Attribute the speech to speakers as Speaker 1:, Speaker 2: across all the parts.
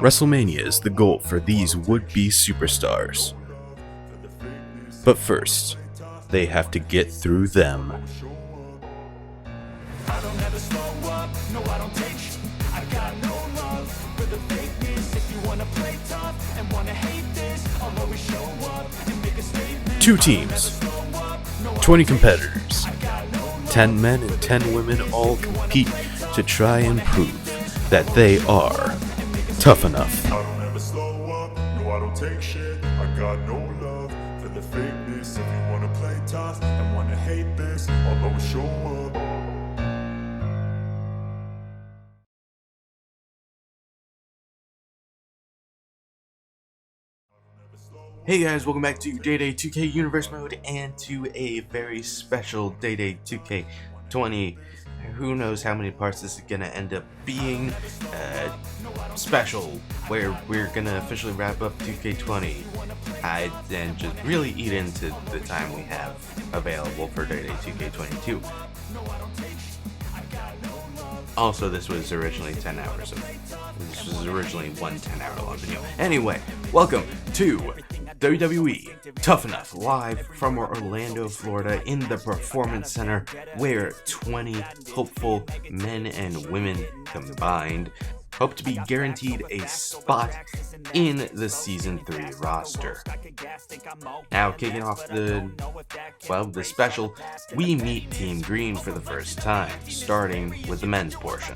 Speaker 1: WrestleMania is the goal for these would-be superstars. But first, they have to get through them. Two teams, 20 competitors, 10 men and 10 women all compete to try and prove that they are tough enough.
Speaker 2: I don't ever slow up, no I don't take shit. I got no love for the fakeness. If you wanna play tough and wanna hate this, I'll always show up.
Speaker 1: Hey guys, welcome back to Day 2K Universe Mode and to a very special Day 2K20. Who knows how many parts this is gonna end up being. Special, where we're gonna officially wrap up 2K20 and just really eat into the time we have available for Day 2K22. Also, this was originally 10 hours of. This was originally one 10-hour long video. Anyway, welcome to WWE Tough Enough, live from Orlando, Florida, in the Performance Center, where 20 hopeful men and women combined hope to be guaranteed a spot in the Season 3 roster. Now, kicking off the special, we meet Team Green for the first time, starting with the men's portion.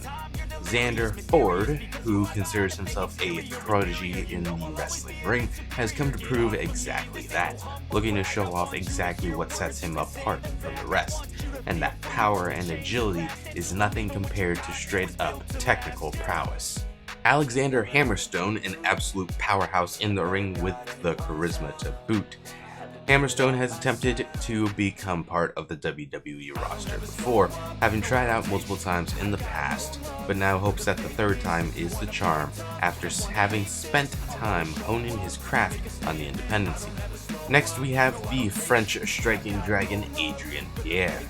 Speaker 1: Xander Ford, who considers himself a prodigy in the wrestling ring, has come to prove exactly that, looking to show off exactly what sets him apart from the rest, and that power and agility is nothing compared to straight-up technical prowess. Alexander Hammerstone, an absolute powerhouse in the ring with the charisma to boot. Hammerstone has attempted to become part of the WWE roster before, having tried out multiple times in the past, but now hopes that the third time is the charm after having spent time honing his craft on the independent scene. Next we have the French striking dragon Adrien Pierre.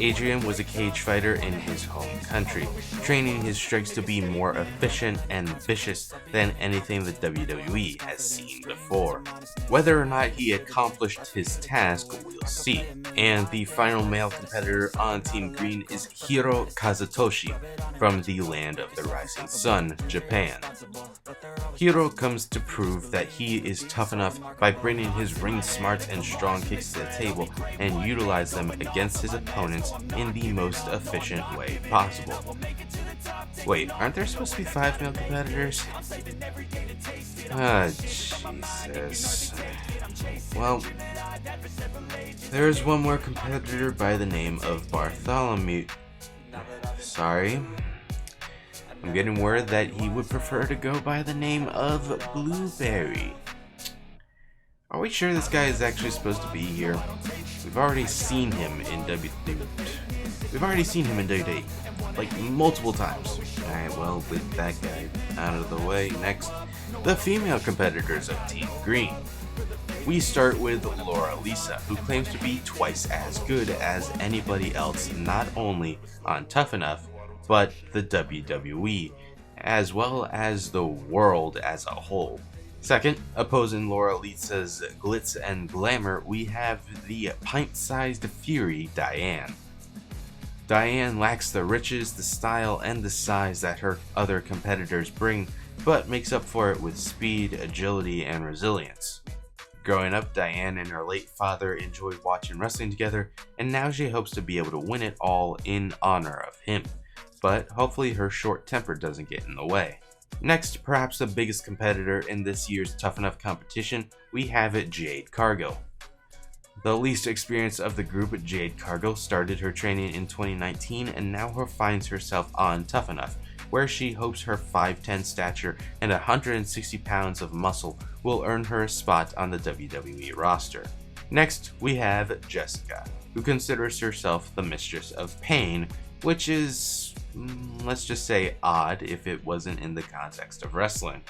Speaker 1: Adrien was a cage fighter in his home country, training his strikes to be more efficient and vicious than anything the WWE has seen before. Whether or not he accomplished his task, we'll see. And the final male competitor on Team Green is Hiro Kazutoshi from the land of the rising sun, Japan. Hiro comes to prove that he is tough enough by bringing his ring smarts and strong kicks to the table and utilize them against his opponents in the most efficient way possible. Wait, aren't there supposed to be 5 male competitors? Jesus. Well, there's one more competitor by the name of Bartholomew. Sorry. I'm getting word that he would prefer to go by the name of Blueberry. Are we sure this guy is actually supposed to be here? We've already seen him in WWE, like multiple times. Alright, well, with that guy out of the way, next, the female competitors of Team Green. We start with Laura Lisa, who claims to be twice as good as anybody else, not only on Tough Enough, but the WWE, as well as the world as a whole. Second, opposing Laura Lisa's glitz and glamour, we have the pint-sized fury Diane. Diane lacks the riches, the style, and the size that her other competitors bring, but makes up for it with speed, agility, and resilience. Growing up, Diane and her late father enjoyed watching wrestling together, and now she hopes to be able to win it all in honor of him. But hopefully her short temper doesn't get in the way. Next, perhaps the biggest competitor in this year's Tough Enough competition, we have Jade Cargill. The least experienced of the group, Jade Cargill started her training in 2019 and now finds herself on Tough Enough, where she hopes her 5'10" stature and 160 pounds of muscle will earn her a spot on the WWE roster. Next, we have Jessica, who considers herself the mistress of pain, which is, let's just say, odd if it wasn't in the context of wrestling.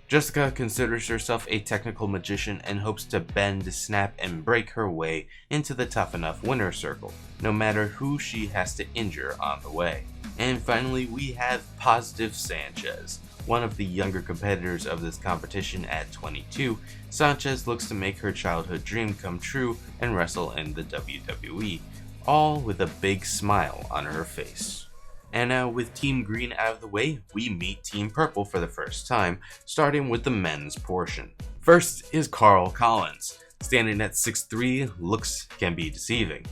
Speaker 1: Jessica considers herself a technical magician and hopes to bend, snap, and break her way into the Tough Enough winner's circle, no matter who she has to injure on the way. And finally, we have Positive Sanchez, One of the younger competitors of this competition at 22, Sanchez looks to make her childhood dream come true and wrestle in the WWE, all with a big smile on her face. And now, with Team Green out of the way, we meet Team Purple for the first time, starting with the men's portion. First is Carl Collins. Standing at 6'3", looks can be deceiving.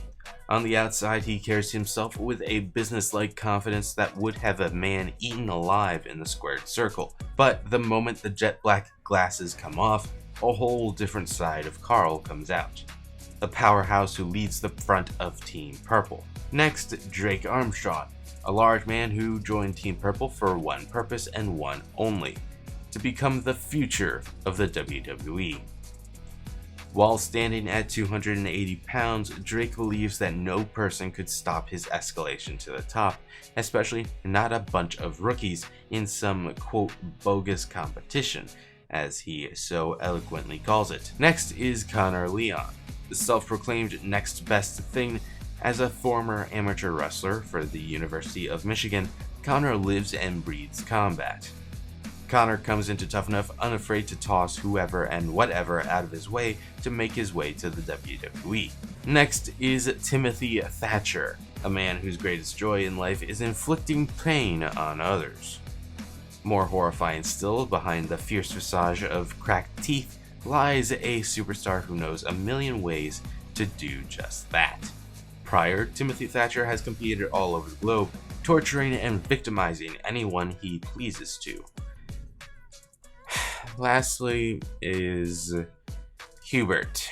Speaker 1: On the outside, he carries himself with a business-like confidence that would have a man eaten alive in the squared circle. But the moment the jet black glasses come off, a whole different side of Carl comes out. The powerhouse who leads the front of Team Purple. Next, Drake Armstrong, a large man who joined Team Purple for one purpose and one only: to become the future of the WWE. While standing at 280 pounds, Drake believes that no person could stop his escalation to the top, especially not a bunch of rookies in some quote bogus competition, as he so eloquently calls it. Next is Connor Leon, the self-proclaimed next best thing. As a former amateur wrestler for the University of Michigan, Connor lives and breathes combat. Connor comes into Tough Enough unafraid to toss whoever and whatever out of his way to make his way to the WWE. Next is Timothy Thatcher, a man whose greatest joy in life is inflicting pain on others. More horrifying still, behind the fierce visage of cracked teeth lies a superstar who knows a million ways to do just that. Prior, Timothy Thatcher has competed all over the globe, torturing and victimizing anyone he pleases to. Lastly is Hubert,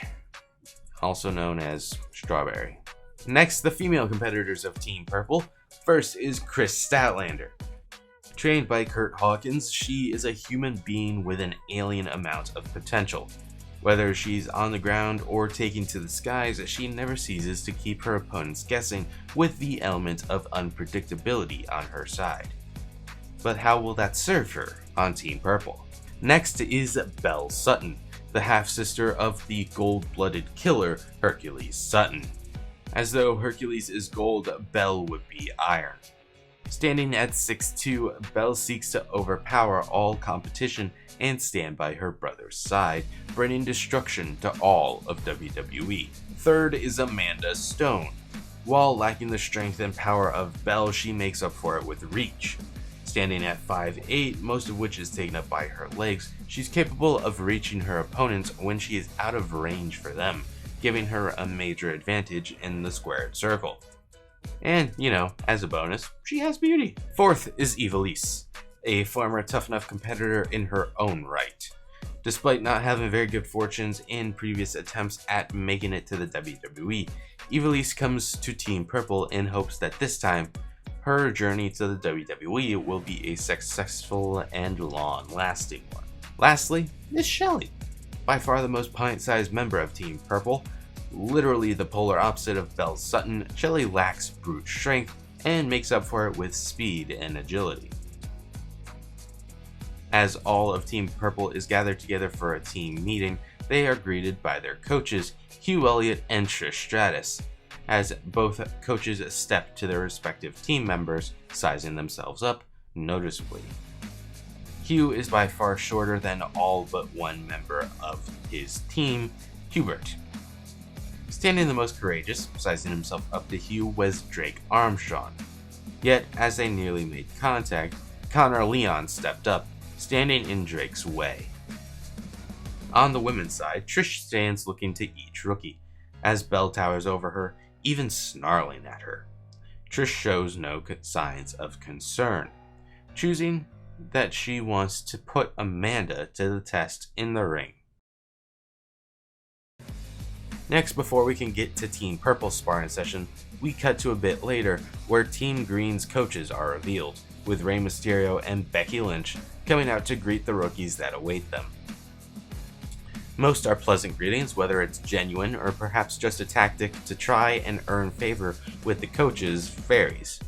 Speaker 1: also known as Strawberry. Next, the female competitors of Team Purple. First is Chris Statlander. Trained by Kurt Hawkins, she is a human being with an alien amount of potential. Whether she's on the ground or taking to the skies, she never ceases to keep her opponents guessing with the element of unpredictability on her side. But how will that serve her on Team Purple? Next is Belle Sutton, the half-sister of the gold-blooded killer Hercules Sutton. As though Hercules is gold, Belle would be iron. Standing at 6'2", Belle seeks to overpower all competition and stand by her brother's side, bringing destruction to all of WWE. Third is Amanda Stone. While lacking the strength and power of Belle, she makes up for it with reach. Standing at 5'8", most of which is taken up by her legs, she's capable of reaching her opponents when she is out of range for them, giving her a major advantage in the squared circle. And, as a bonus, she has beauty. Fourth is Ivelisse, a former Tough Enough competitor in her own right. Despite not having very good fortunes in previous attempts at making it to the WWE, Ivelisse comes to Team Purple in hopes that this time, her journey to the WWE will be a successful and long-lasting one. Lastly, is Shelly, by far the most pint-sized member of Team Purple. Literally the polar opposite of Belle Sutton, Shelly lacks brute strength and makes up for it with speed and agility. As all of Team Purple is gathered together for a team meeting, they are greeted by their coaches, Hugh Elliott and Trish Stratus, as both coaches step to their respective team members, sizing themselves up noticeably. Hugh is by far shorter than all but one member of his team, Hubert. Standing the most courageous, sizing himself up to Hugh, was Drake Armstrong. Yet, as they nearly made contact, Connor Leon stepped up, standing in Drake's way. On the women's side, Trish stands looking to each rookie, as Belle towers over her, even snarling at her. Trish shows no signs of concern, choosing that she wants to put Amanda to the test in the ring. Next, before we can get to Team Purple's sparring session, we cut to a bit later where Team Green's coaches are revealed, with Rey Mysterio and Becky Lynch coming out to greet the rookies that await them. Most are pleasant greetings, whether it's genuine or perhaps just a tactic to try and earn favor with the coaches varies.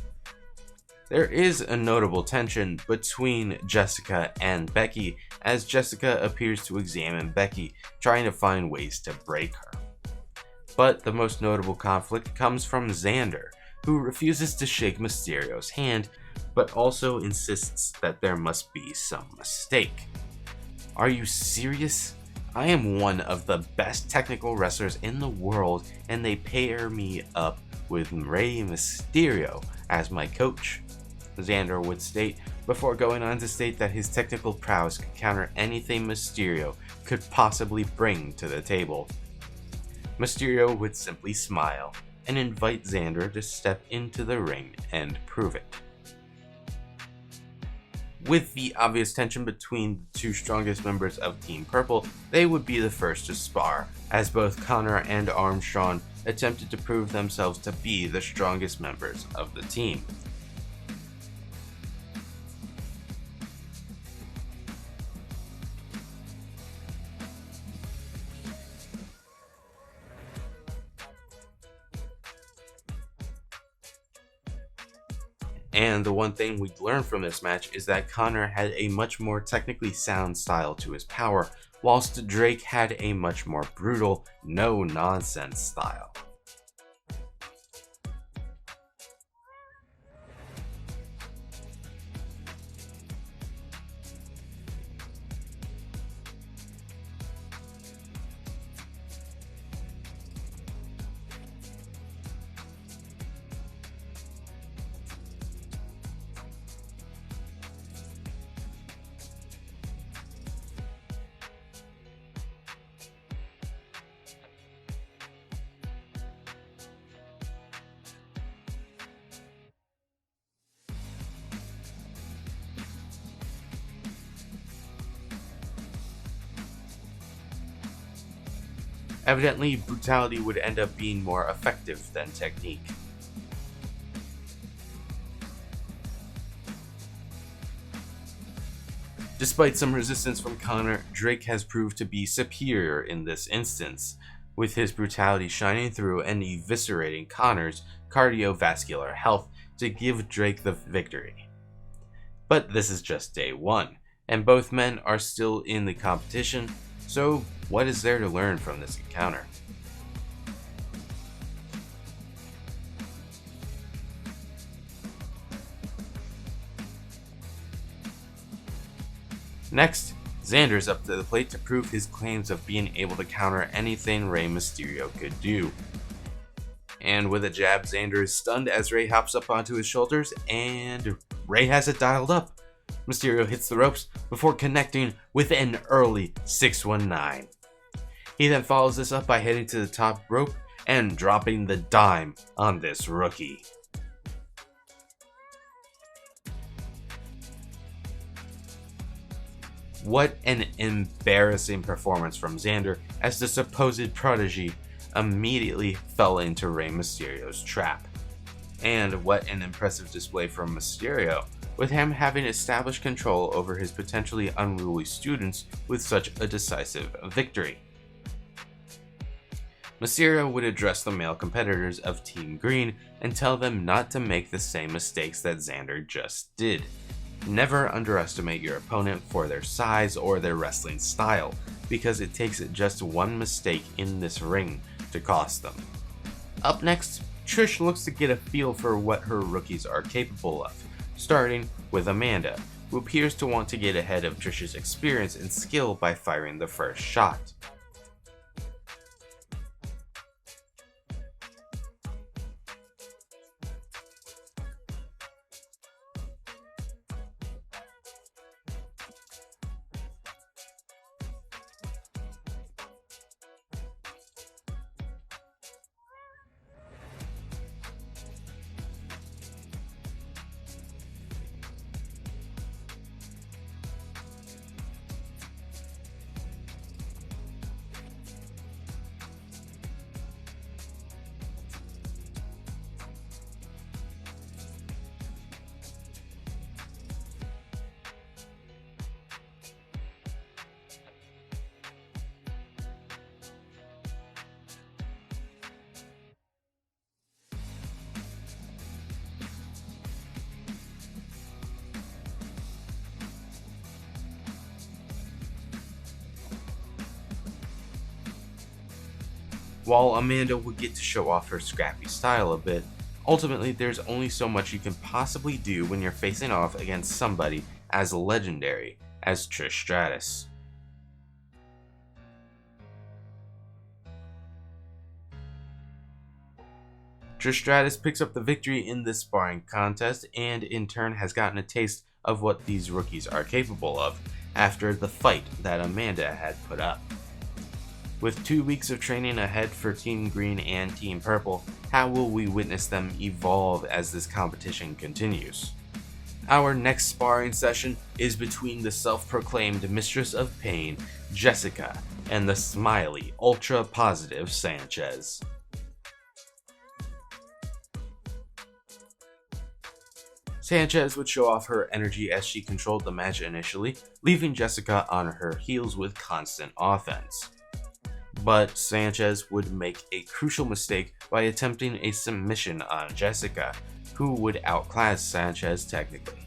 Speaker 1: There is a notable tension between Jessica and Becky, as Jessica appears to examine Becky, trying to find ways to break her. But the most notable conflict comes from Xander, who refuses to shake Mysterio's hand, but also insists that there must be some mistake. Are you serious? I am one of the best technical wrestlers in the world, and they pair me up with Rey Mysterio as my coach, Xander would state, before going on to state that his technical prowess could counter anything Mysterio could possibly bring to the table. Mysterio would simply smile and invite Xander to step into the ring and prove it. With the obvious tension between the two strongest members of Team Purple, they would be the first to spar, as both Connor and Armstrong attempted to prove themselves to be the strongest members of the team. And the one thing we learned from this match is that Connor had a much more technically sound style to his power, whilst Drake had a much more brutal, no-nonsense style. Evidently, brutality would end up being more effective than technique. Despite some resistance from Connor, Drake has proved to be superior in this instance, with his brutality shining through and eviscerating Connor's cardiovascular health to give Drake the victory. But this is just day one, and both men are still in the competition, so what is there to learn from this encounter? Next, Xander's up to the plate to prove his claims of being able to counter anything Rey Mysterio could do. And with a jab, Xander is stunned as Rey hops up onto his shoulders, and Rey has it dialed up. Mysterio hits the ropes before connecting with an early 619. He then follows this up by heading to the top rope and dropping the dime on this rookie. What an embarrassing performance from Xander, as the supposed protege immediately fell into Rey Mysterio's trap. And what an impressive display from Mysterio, with him having established control over his potentially unruly students with such a decisive victory. Mysterio would address the male competitors of Team Green and tell them not to make the same mistakes that Xander just did. Never underestimate your opponent for their size or their wrestling style, because it takes just one mistake in this ring to cost them. Up next, Trish looks to get a feel for what her rookies are capable of, starting with Amanda, who appears to want to get ahead of Trish's experience and skill by firing the first shot. While Amanda would get to show off her scrappy style a bit, Ultimately, there's only so much you can possibly do when you're facing off against somebody as legendary as Trish Stratus. Trish Stratus picks up the victory in this sparring contest and in turn has gotten a taste of what these rookies are capable of after the fight that Amanda had put up. With 2 weeks of training ahead for Team Green and Team Purple, how will we witness them evolve as this competition continues? Our next sparring session is between the self-proclaimed Mistress of Pain, Jessica, and the smiley, ultra-positive Sanchez. Sanchez would show off her energy as she controlled the match initially, leaving Jessica on her heels with constant offense. But Sanchez would make a crucial mistake by attempting a submission on Jessica, who would outclass Sanchez technically.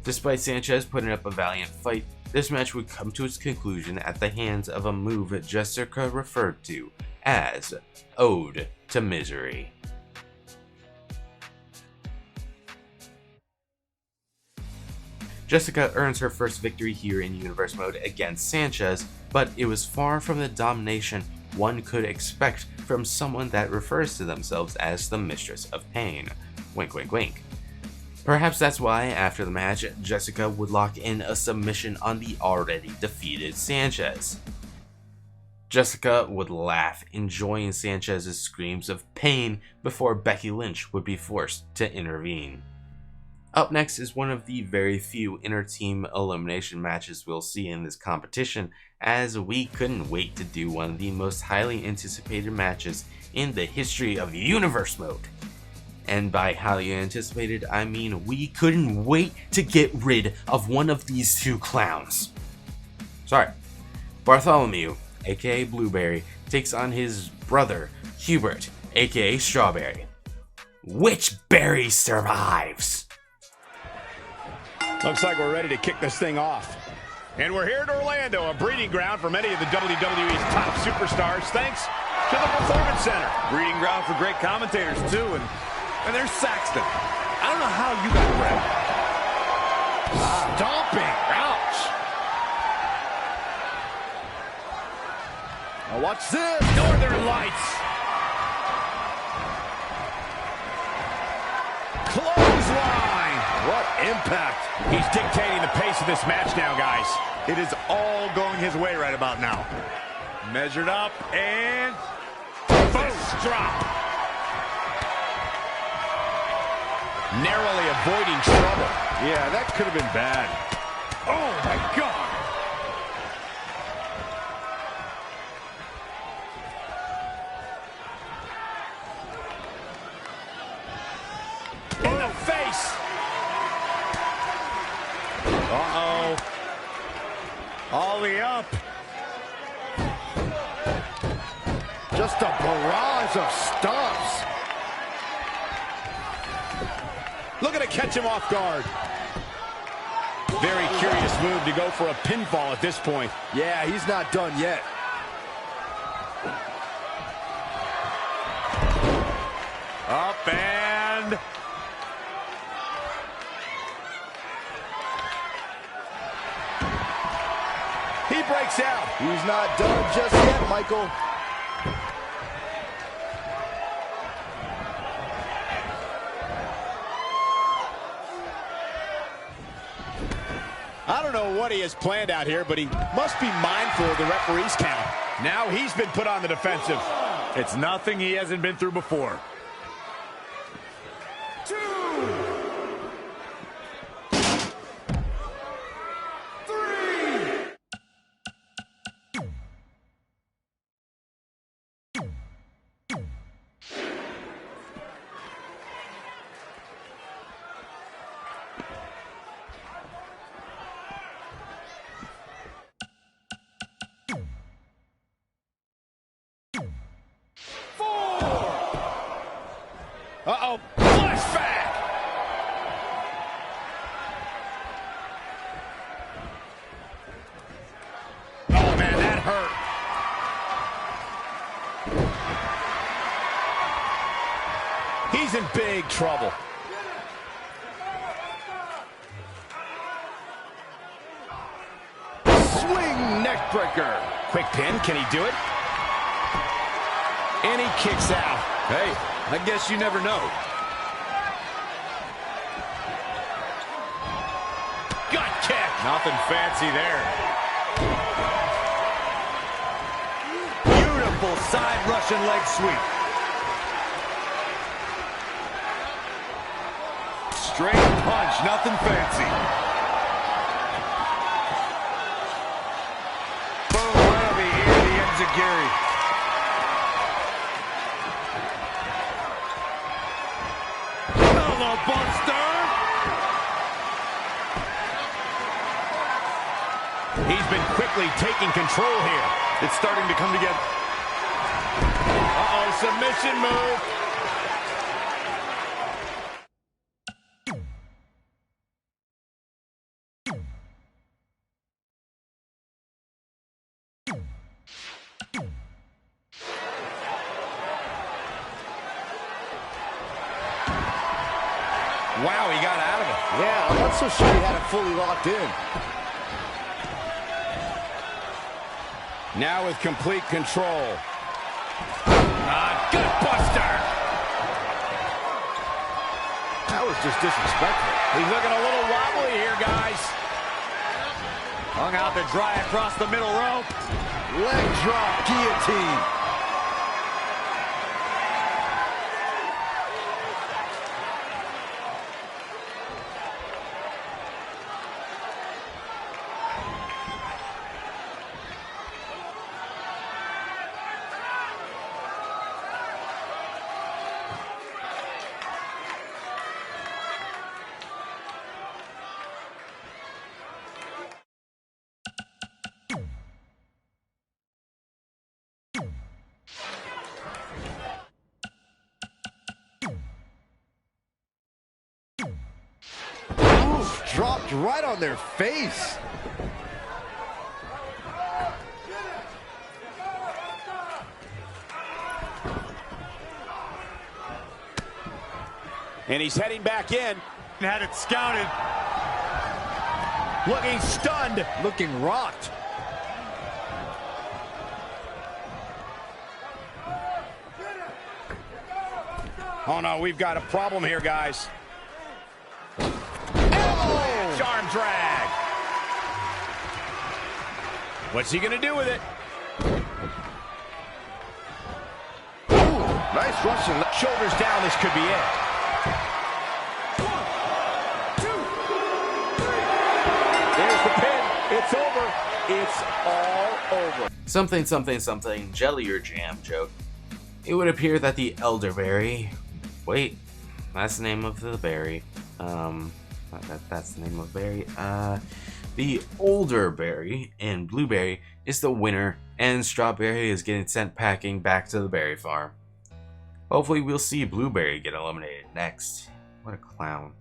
Speaker 1: Despite Sanchez putting up a valiant fight, this match would come to its conclusion at the hands of a move Jessica referred to as Ode to Misery. Jessica earns her first victory here in Universe Mode against Sanchez, but it was far from the domination one could expect from someone that refers to themselves as the Mistress of Pain. Wink wink wink. Perhaps that's why, after the match, Jessica would lock in a submission on the already defeated Sanchez. Jessica would laugh, enjoying Sanchez's screams of pain before Becky Lynch would be forced to intervene. Up next is one of the very few inter-team elimination matches we'll see in this competition, as we couldn't wait to do one of the most highly anticipated matches in the history of Universe Mode. And by highly anticipated, I mean we couldn't wait to get rid of one of these two clowns. Sorry. Bartholomew, aka Blueberry, takes on his brother, Hubert, aka Strawberry. Which berry survives?
Speaker 3: Looks like we're ready to kick this thing off. And we're here in Orlando, a breeding ground for many of the WWE's top superstars, thanks to the Performance Center.
Speaker 4: Breeding ground for great commentators, too, and there's Saxton. I don't know how you got ready.
Speaker 3: Stomping, ouch. Now watch this, Northern Lights. Clothesline, what impact. He's dictating the pace of this match now, guys.
Speaker 4: It is all going his way right about now. Measured up and
Speaker 3: Boom, drop. Narrowly avoiding trouble.
Speaker 4: yeah, that could have been bad.
Speaker 3: Oh my God. In the face.
Speaker 4: Uh-oh. Ollie up.
Speaker 3: Just a barrage of stomps. Looking to catch him off guard. very curious move to go for a pinfall at this point.
Speaker 4: Yeah, he's not done yet. Up and... he breaks out.
Speaker 5: He's not done just yet, Michael.
Speaker 3: I don't know what he has planned out here, but he must be mindful of the referee's count. Now he's been put on the defensive.
Speaker 4: It's nothing he hasn't been through before.
Speaker 3: Uh-oh, flashback! Oh, man, that hurt. He's in big trouble.
Speaker 4: Swing neck breaker.
Speaker 3: Quick pin, can he do it? And he kicks out.
Speaker 4: Hey, I guess you never know.
Speaker 3: Gut kick.
Speaker 4: Nothing fancy there. Beautiful side Russian leg sweep. Straight punch, nothing fancy. Boom, right over here, the enziguri. Elbow buster.
Speaker 3: He's been quickly taking control here.
Speaker 4: It's starting to come together.
Speaker 3: Uh-oh, submission move. Wow, he got out of it.
Speaker 5: Yeah, I'm not so sure he had it fully locked in.
Speaker 3: Now with complete control. Gut buster.
Speaker 5: That was just disrespectful.
Speaker 3: He's looking a little wobbly here, guys.
Speaker 4: Hung out to dry across the middle rope.
Speaker 5: Leg drop, guillotine. Oof, dropped right on their face.
Speaker 3: And he's heading back in.
Speaker 4: Had it scouted.
Speaker 3: Looking stunned.
Speaker 5: Looking rocked.
Speaker 3: Oh, no, we've got a problem here, guys. Arm drag. What's he gonna do with it?
Speaker 5: Ooh, nice Russian.
Speaker 3: Shoulders down, this could be it.
Speaker 2: 1, 2, 3.
Speaker 3: There's the pin. It's over. It's all over.
Speaker 1: Something, something, something, jelly or jam joke. It would appear that the elderberry... Wait, that's the name of the berry. That's the name of berry. The older berry and blueberry is the winner, and strawberry is getting sent packing back to the berry farm. Hopefully we'll see blueberry get eliminated next. What a clown.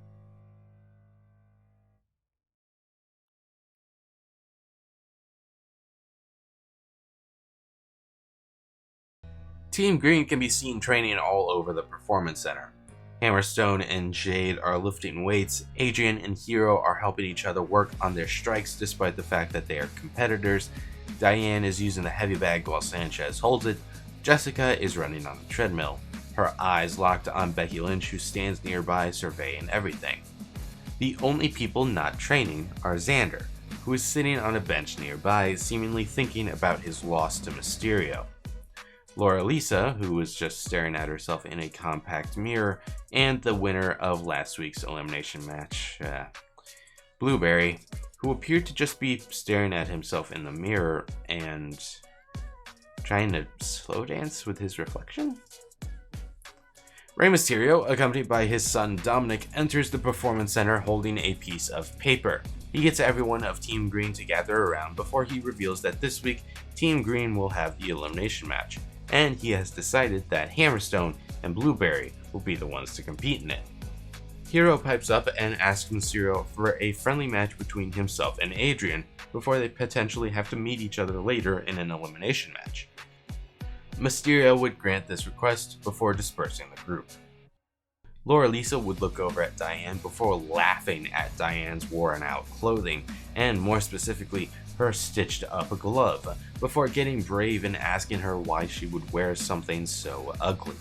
Speaker 1: Team Green can be seen training all over the Performance Center. Hammerstone and Jade are lifting weights, Adrian and Hero are helping each other work on their strikes despite the fact that they are competitors, Diane is using the heavy bag while Sanchez holds it, Jessica is running on the treadmill, her eyes locked on Becky Lynch who stands nearby surveying everything. The only people not training are Xander, who is sitting on a bench nearby seemingly thinking about his loss to Mysterio. Laura Lisa, who was just staring at herself in a compact mirror, and the winner of last week's elimination match, Blueberry, who appeared to just be staring at himself in the mirror and trying to slow dance with his reflection? Rey Mysterio, accompanied by his son Dominic, enters the Performance Center holding a piece of paper. He gets everyone of Team Green to gather around before he reveals that this week, Team Green will have the elimination match, and he has decided that Hammerstone and Blueberry will be the ones to compete in it. Hero pipes up and asks Mysterio for a friendly match between himself and Adrian before they potentially have to meet each other later in an elimination match. Mysterio would grant this request before dispersing the group. Laura Lisa would look over at Diane before laughing at Diane's worn out clothing, and more specifically, her stitched up glove, before getting brave and asking her why she would wear something so ugly.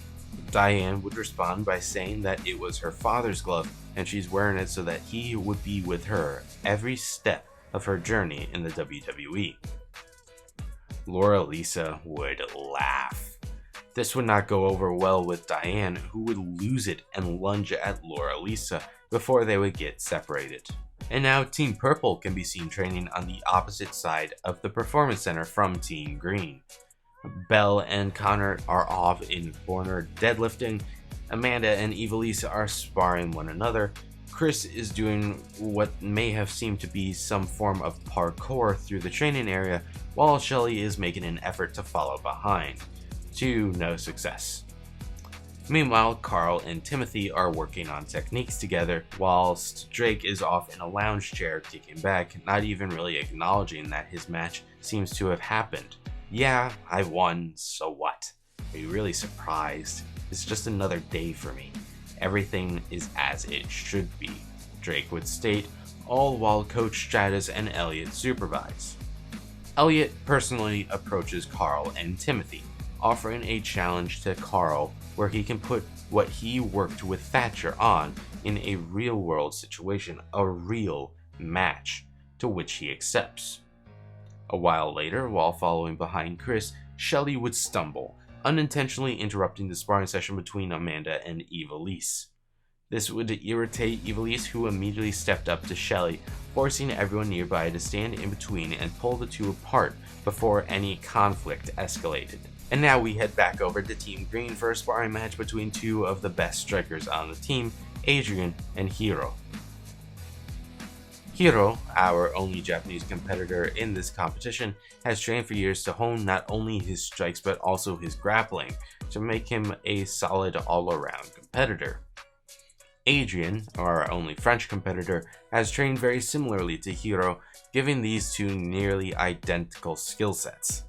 Speaker 1: Diane would respond by saying that it was her father's glove and she's wearing it so that he would be with her every step of her journey in the WWE. Laura Lisa would laugh. This would not go over well with Diane, who would lose it and lunge at Laura Lisa before they would get separated. And now Team Purple can be seen training on the opposite side of the Performance Center from Team Green. Belle and Connor are off in corner deadlifting, Amanda and Evilise are sparring one another, Chris is doing what may have seemed to be some form of parkour through the training area, while Shelly is making an effort to follow behind, to no success. Meanwhile, Carl and Timothy are working on techniques together, whilst Drake is off in a lounge chair kicking back, not even really acknowledging that his match seems to have happened. Yeah, I won, so what? Are you really surprised? It's just another day for me. Everything is as it should be, Drake would state, all while Coach Stratus and Elliot supervise. Elliot personally approaches Carl and Timothy, offering a challenge to Carl where he can put what he worked with Thatcher on in a real-world situation, a real match, to which he accepts. A while later, while following behind Chris, Shelly would stumble, unintentionally interrupting the sparring session between Amanda and Evilise. This would irritate Evilise, who immediately stepped up to Shelly, forcing everyone nearby to stand in between and pull the two apart before any conflict escalated. And now we head back over to Team Green for a sparring match between two of the best strikers on the team, Adrian and Hiro. Hiro, our only Japanese competitor in this competition, has trained for years to hone not only his strikes but also his grappling to make him a solid all-around competitor. Adrian, our only French competitor, has trained very similarly to Hiro, giving these two nearly identical skill sets.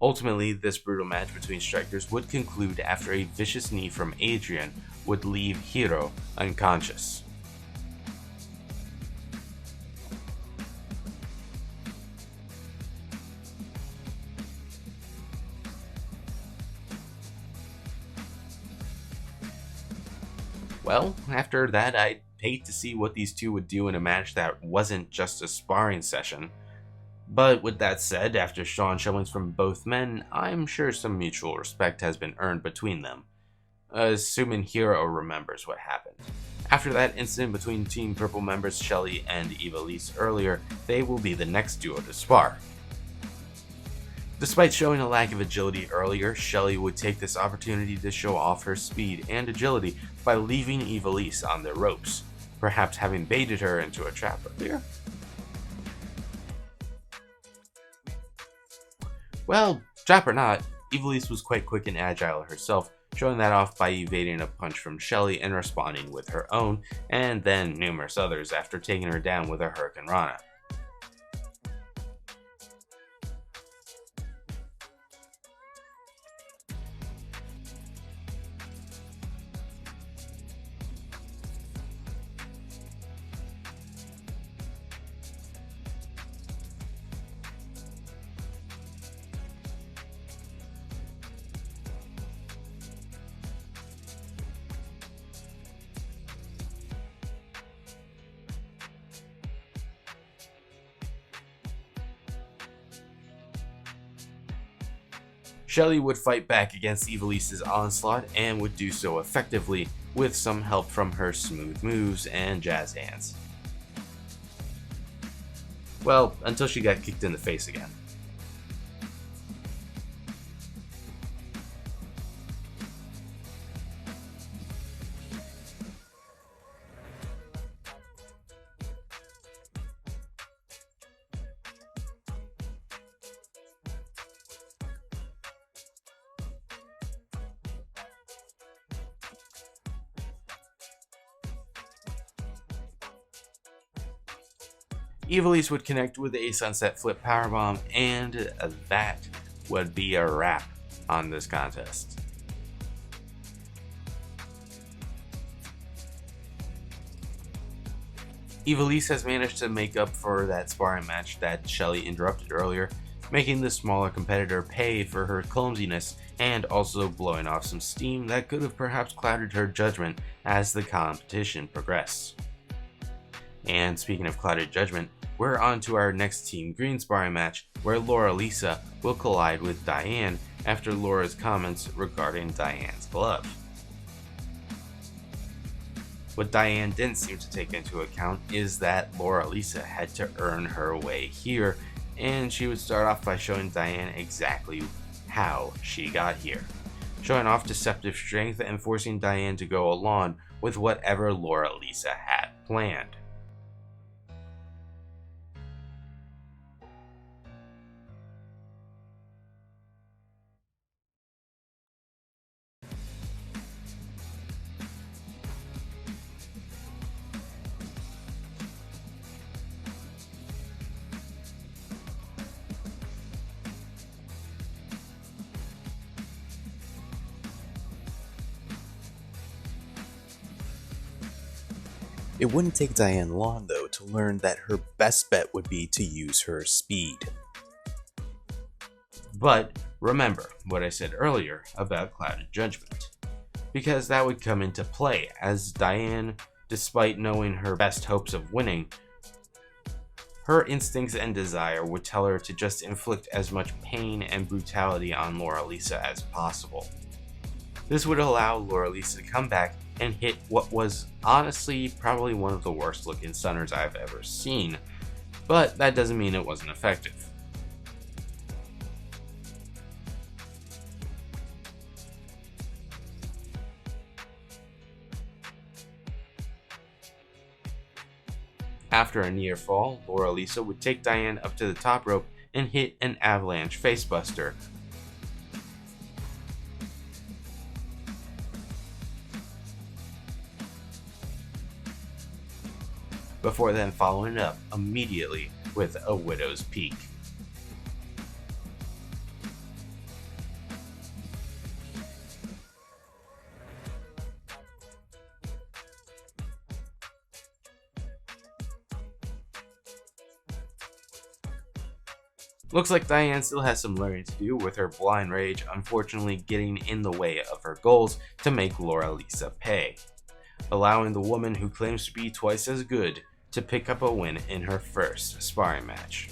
Speaker 1: Ultimately, this brutal match between strikers would conclude after a vicious knee from Adrian would leave Hiro unconscious. Well, after that, I'd hate to see what these two would do in a match that wasn't just a sparring session. But with that said, after strong showings from both men, I'm sure some mutual respect has been earned between them, assuming Hiro remembers what happened. After that incident between Team Purple members Shelly and Ivelisse earlier, they will be the next duo to spar. Despite showing a lack of agility earlier, Shelly would take this opportunity to show off her speed and agility by leaving Ivelisse on the ropes, perhaps having baited her into a trap earlier. Well, trap or not, Ivelisse was quite quick and agile herself, showing that off by evading a punch from Shelly and responding with her own, and then numerous others after taking her down with a Hurricane Rana. Shelly would fight back against Ivelisse's onslaught and would do so effectively with some help from her smooth moves and jazz hands. Well, until she got kicked in the face again. Ivelisse would connect with a sunset flip powerbomb, and that would be a wrap on this contest. Ivelisse has managed to make up for that sparring match that Shelly interrupted earlier, making the smaller competitor pay for her clumsiness and also blowing off some steam that could have perhaps clouded her judgment as the competition progressed. And speaking of clouded judgment, we're on to our next Team Green sparring match, where Laura Lisa will collide with Diane after Laura's comments regarding Diane's glove. What Diane didn't seem to take into account is that Laura Lisa had to earn her way here, and she would start off by showing Diane exactly how she got here, showing off deceptive strength and forcing Diane to go along with whatever Laura Lisa had planned.
Speaker 6: It wouldn't take Diane long, though, to learn that her best bet would be to use her speed.
Speaker 1: But remember what I said earlier about clouded judgment, because that would come into play as Diane, despite knowing her best hopes of winning, her instincts and desire would tell her to just inflict as much pain and brutality on Laura Lisa as possible. This would allow Laura Lisa to come back and hit what was honestly probably one of the worst looking stunners I've ever seen, but that doesn't mean it wasn't effective. After a near fall, Laura Lisa would take Diane up to the top rope and hit an avalanche facebuster. Before then following it up immediately with a Widow's Peak. Looks like Diane still has some learning to do, with her blind rage unfortunately getting in the way of her goals to make Laura Lisa pay, allowing the woman who claims to be twice as good to pick up a win in her first sparring match.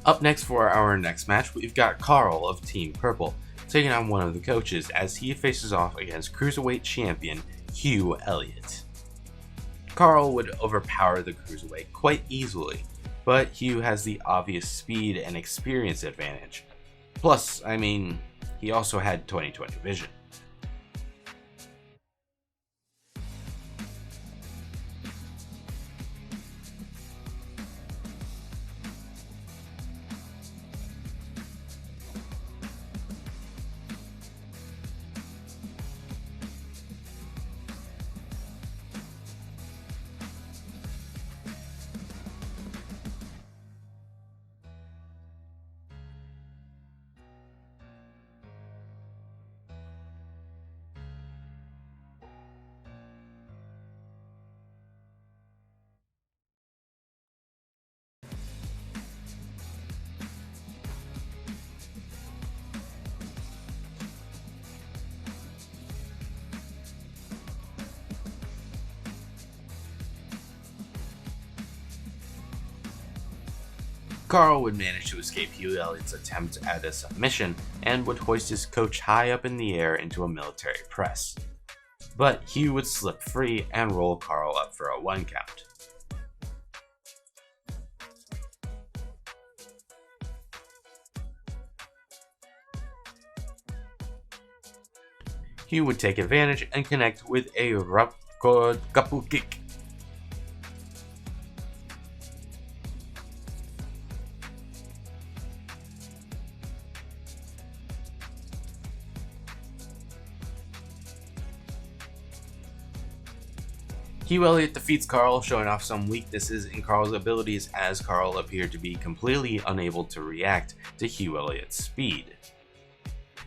Speaker 1: Up next for our next match, we've got Carl of Team Purple taking on one of the coaches as he faces off against Cruiserweight Champion Hugh Elliott. Carl would overpower the Cruiserweight quite easily, but Hugh has the obvious speed and experience advantage. Plus, I mean, he also had 20/20 vision. Carl would manage to escape Hugh Elliott's attempt at a submission and would hoist his coach high up in the air into a military press. But Hugh would slip free and roll Carl up for a 1 count. Hugh would take advantage and connect with a Kapu kick. Hugh Elliott defeats Carl, showing off some weaknesses in Carl's abilities as Carl appeared to be completely unable to react to Hugh Elliott's speed.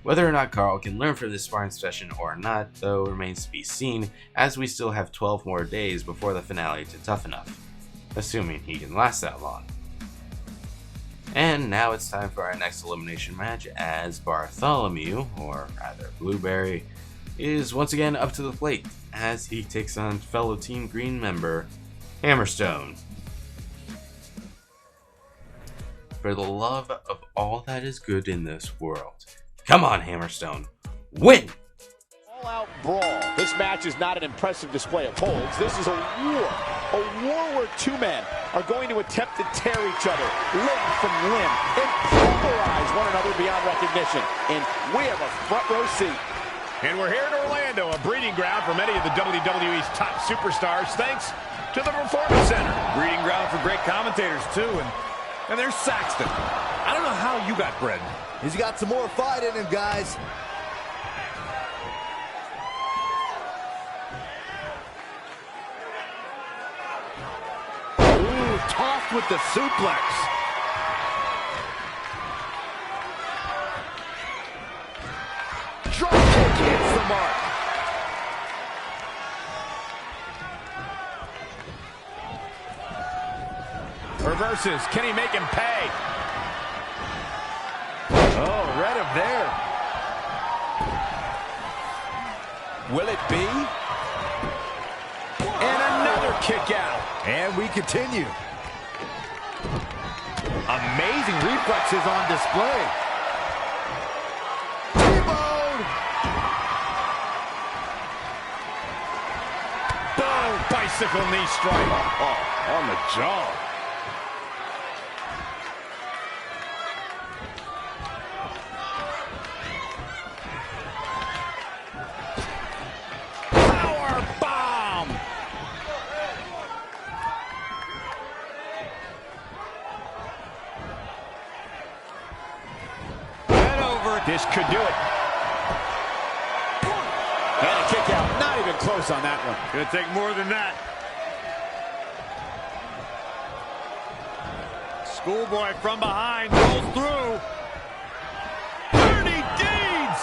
Speaker 1: Whether or not Carl can learn from this sparring session or not, though, remains to be seen, as we still have 12 more days before the finale to Tough Enough, assuming he can last that long. And now it's time for our next elimination match, as Bartholomew, or rather Blueberry, is once again up to the plate as he takes on fellow Team Green member Hammerstone. For the love of all that is good in this world, come on Hammerstone, win!
Speaker 3: All-out brawl. This match is not an impressive display of holds. This is a war where two men are going to attempt to tear each other limb from limb and pulverize one another beyond recognition. And we have a front row seat. And we're here in Orlando, a breeding ground for many of the WWE's top superstars, thanks to the Performance Center.
Speaker 4: Breeding ground for great commentators, too. And there's Saxton. I don't know how you got bred.
Speaker 5: He's got some more fight in him, guys. Ooh, tossed with the suplex. Drop kick hits the mark.
Speaker 3: Reverses. Can he make him pay?
Speaker 5: Oh, read him there.
Speaker 3: Will it be? And another kick out.
Speaker 5: And we continue. Amazing reflexes on display. T-bone.
Speaker 3: Boom! Bicycle knee strike.
Speaker 5: Oh, on the jaw.
Speaker 3: This could do it. And a kick out. Not even close on that one.
Speaker 4: Gonna take more than that. Schoolboy from behind rolls through. Dirty deeds!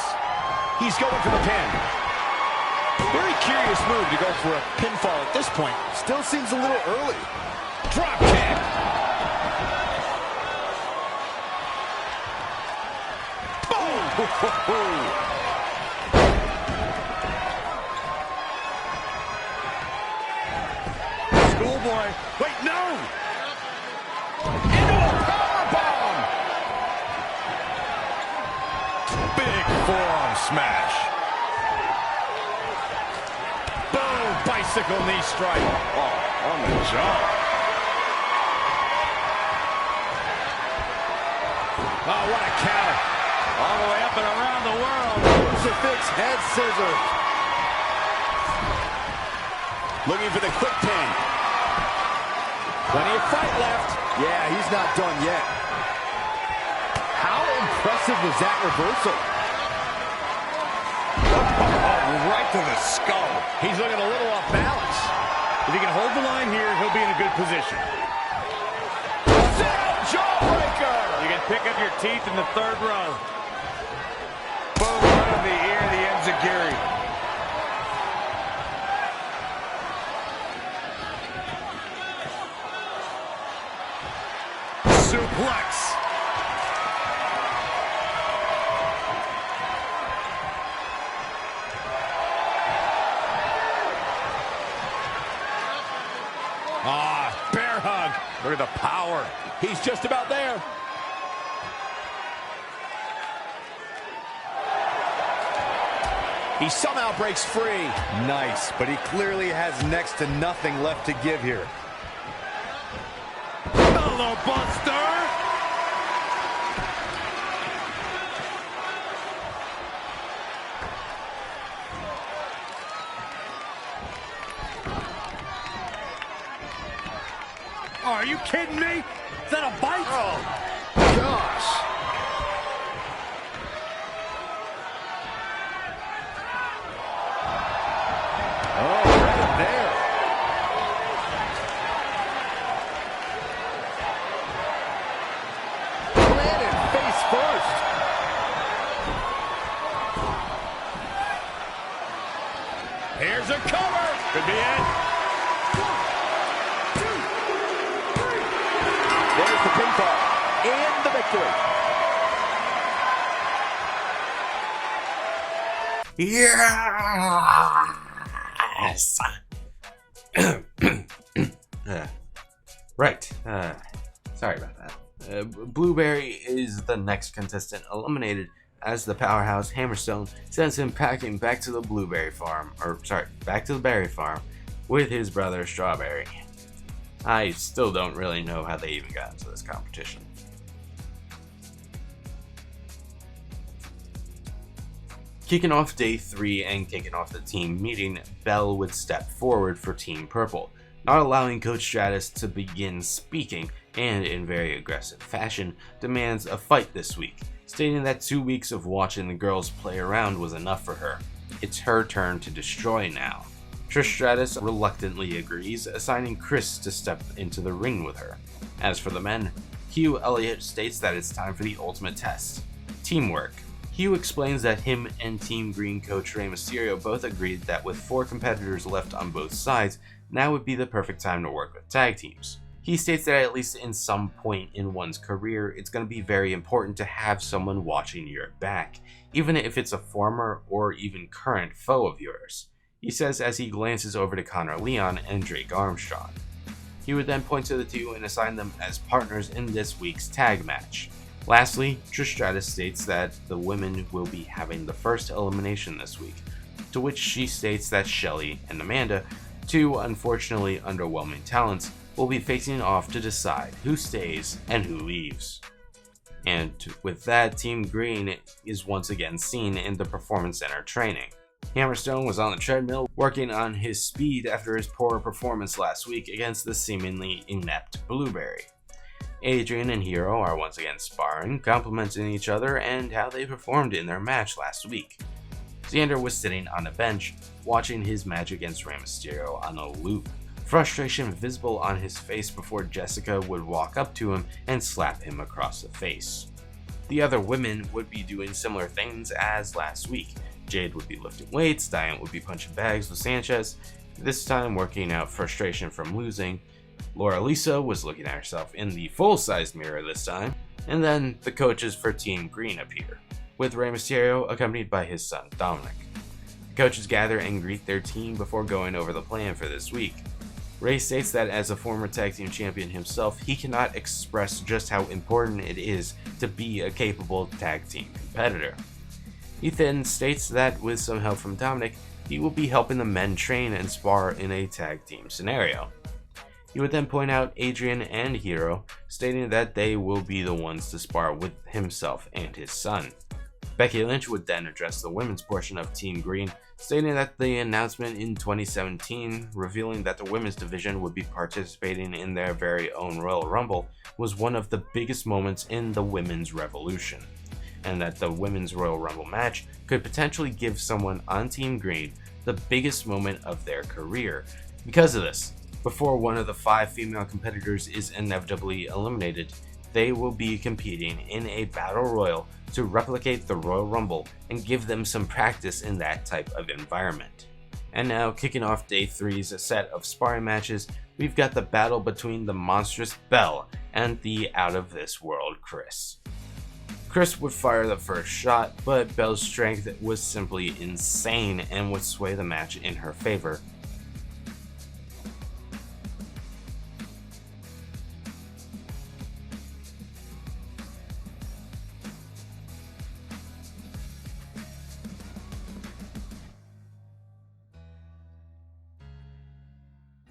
Speaker 3: He's going for the pin. Very curious move to go for a pinfall at this point.
Speaker 5: Still seems a little early.
Speaker 4: Drop kick. Boom. Schoolboy. Wait, no. Into a powerbomb. Big forearm smash. Boom. Bicycle knee strike. Oh, on the jaw. Oh, what a counter. All the way up and around the world.
Speaker 5: Crucifix head scissors.
Speaker 3: Looking for the quick pin. Plenty of fight left.
Speaker 5: Yeah, he's not done yet. How impressive was that reversal?
Speaker 4: Oh, right to the skull. He's looking a little off balance. If he can hold the line here, he'll be in a good position.
Speaker 5: Jawbreaker!
Speaker 4: You can pick up your teeth in the third row. Boom, right on the ear, the enziguri. Suplex. Ah, bear hug. Look at the power.
Speaker 3: He's just about there. He somehow breaks free.
Speaker 5: Nice, but he clearly has next to nothing left to give here.
Speaker 4: Hello, Buster. Oh, are you kidding me? Is that a bite?
Speaker 5: Oh, gosh. Oh, right there. Planted face first.
Speaker 4: Here's a cover. Could be it.
Speaker 3: There's the pinfall. And the victory.
Speaker 1: Yes! Right. Sorry about that. Blueberry is the next contestant eliminated as the powerhouse Hammerstone sends him packing back to the berry farm with his brother Strawberry. I still don't really know how they even got into this competition. Kicking off day 3 and kicking off the team meeting, Belle would step forward for Team Purple, not allowing Coach Stratus to begin speaking, and in very aggressive fashion, demands a fight this week, stating that 2 weeks of watching the girls play around was enough for her. It's her turn to destroy now. Trish Stratus reluctantly agrees, assigning Chris to step into the ring with her. As for the men, Hugh Elliott states that it's time for the ultimate test: teamwork. Hugh explains that him and Team Green coach Rey Mysterio both agreed that with 4 competitors left on both sides, now would be the perfect time to work with tag teams. He states that at least in some point in one's career, it's going to be very important to have someone watching your back, even if it's a former or even current foe of yours. He says as he glances over to Connor Leon and Drake Armstrong. He would then point to the two and assign them as partners in this week's tag match. Lastly, Trish Stratus states that the women will be having the first elimination this week, to which she states that Shelly and Amanda, 2 unfortunately underwhelming talents, will be facing off to decide who stays and who leaves. And with that, Team Green is once again seen in the Performance Center training. Hammerstone was on the treadmill working on his speed after his poor performance last week against the seemingly inept Blueberry. Adrian and Hero are once again sparring, complimenting each other and how they performed in their match last week. Xander was sitting on a bench, watching his match against Rey Mysterio on a loop, frustration visible on his face before Jessica would walk up to him and slap him across the face. The other women would be doing similar things as last week. Jade would be lifting weights, Diane would be punching bags with Sanchez, this time working out frustration from losing, Laura Lisa was looking at herself in the full-sized mirror this time, and then the coaches for Team Green appear, with Rey Mysterio accompanied by his son Dominic. The coaches gather and greet their team before going over the plan for this week. Rey states that as a former tag team champion himself, he cannot express just how important it is to be a capable tag team competitor. He then states that with some help from Dominic, he will be helping the men train and spar in a tag team scenario. He would then point out Adrian and Hero, stating that they will be the ones to spar with himself and his son. Becky Lynch would then address the women's portion of Team Green, stating that the announcement in 2017 revealing that the women's division would be participating in their very own Royal Rumble was one of the biggest moments in the women's revolution, and that the women's Royal Rumble match could potentially give someone on Team Green the biggest moment of their career. Because of this, before one of the 5 female competitors is inevitably eliminated, they will be competing in a battle royal to replicate the Royal Rumble and give them some practice in that type of environment. And now, kicking off Day 3's set of sparring matches, we've got the battle between the monstrous Belle and the out-of-this-world Chris. Chris would fire the first shot, but Belle's strength was simply insane and would sway the match in her favor.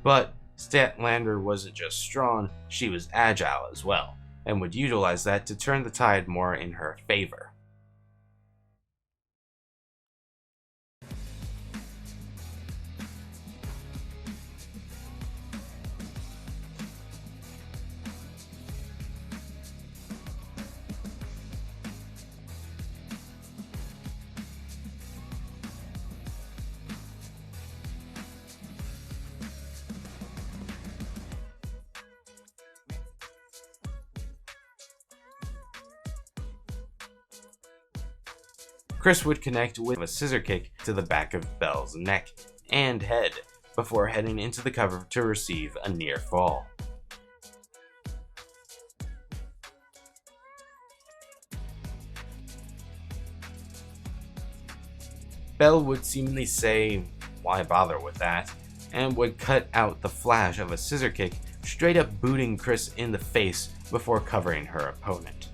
Speaker 1: But Statlander wasn't just strong, she was agile as well, and would utilize that to turn the tide more in her favor. Chris would connect with a scissor kick to the back of Belle's neck and head before heading into the cover to receive a near fall. Belle would seemingly say, "Why bother with that?" and would cut out the flash of a scissor kick, straight up booting Chris in the face before covering her opponent.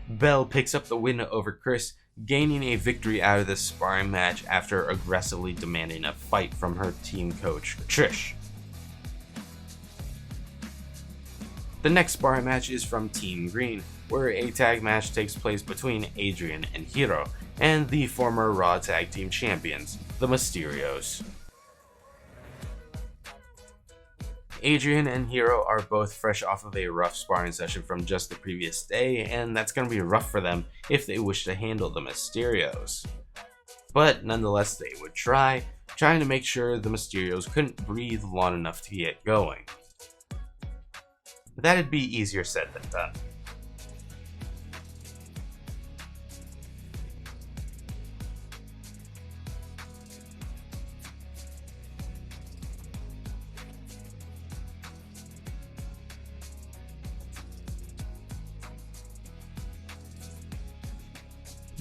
Speaker 1: Belle picks up the win over Chris, gaining a victory out of this sparring match after aggressively demanding a fight from her team coach, Trish. The next sparring match is from Team Green, where a tag match takes place between Adrian and Hero, and the former Raw Tag Team Champions, the Mysterios. Adrian and Hero are both fresh off of a rough sparring session from just the previous day, and that's going to be rough for them if they wish to handle the Mysterios. But nonetheless, they would trying to make sure the Mysterios couldn't breathe long enough to get going. That'd be easier said than done.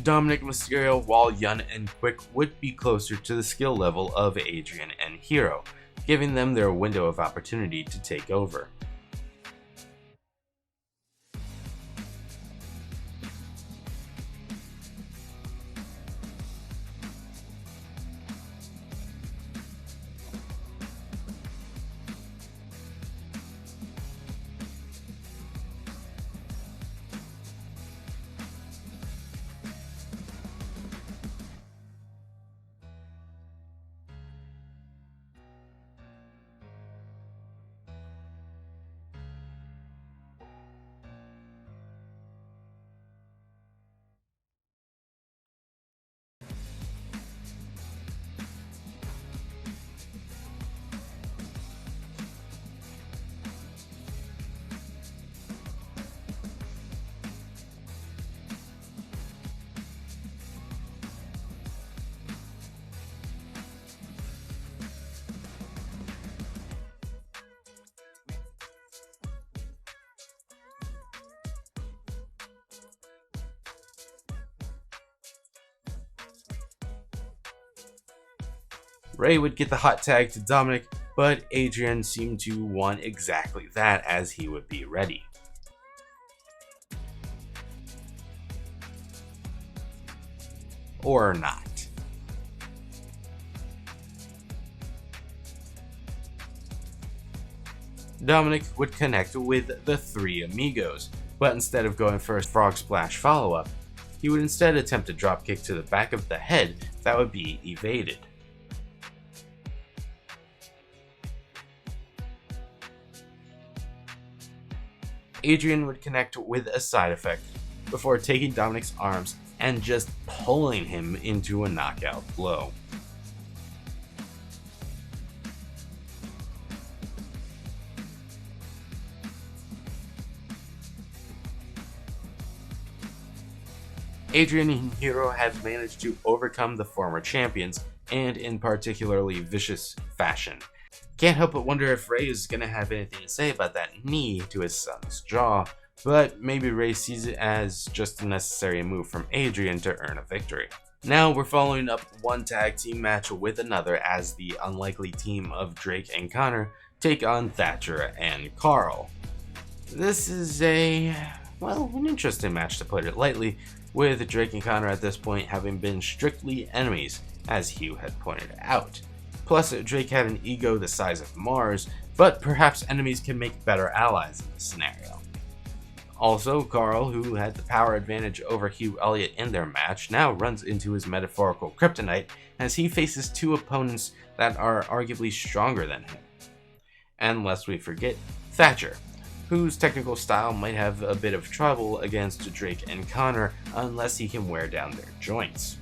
Speaker 1: Dominic Mysterio, while young and quick, would be closer to the skill level of Adrian and Hero, giving them their window of opportunity to take over. Ray would get the hot tag to Dominic, but Adrian seemed to want exactly that, as he would be ready. Or not. Dominic would connect with the Three Amigos, but instead of going for a frog splash follow-up, he would instead attempt a dropkick to the back of the head that would be evaded. Adrian would connect with a side effect before taking Dominic's arms and just pulling him into a knockout blow. Adrian and Hero have managed to overcome the former champions, and in particularly vicious fashion. Can't help but wonder if Ray is going to have anything to say about that knee to his son's jaw, but maybe Ray sees it as just a necessary move from Adrian to earn a victory. Now we're following up one tag team match with another as the unlikely team of Drake and Connor take on Thatcher and Carl. This is an interesting match to put it lightly, with Drake and Connor at this point having been strictly enemies, as Hugh had pointed out. Plus, Drake had an ego the size of Mars, but perhaps enemies can make better allies in this scenario. Also, Carl, who had the power advantage over Hugh Elliott in their match, now runs into his metaphorical kryptonite as he faces two opponents that are arguably stronger than him. And lest we forget, Thatcher, whose technical style might have a bit of trouble against Drake and Connor unless he can wear down their joints.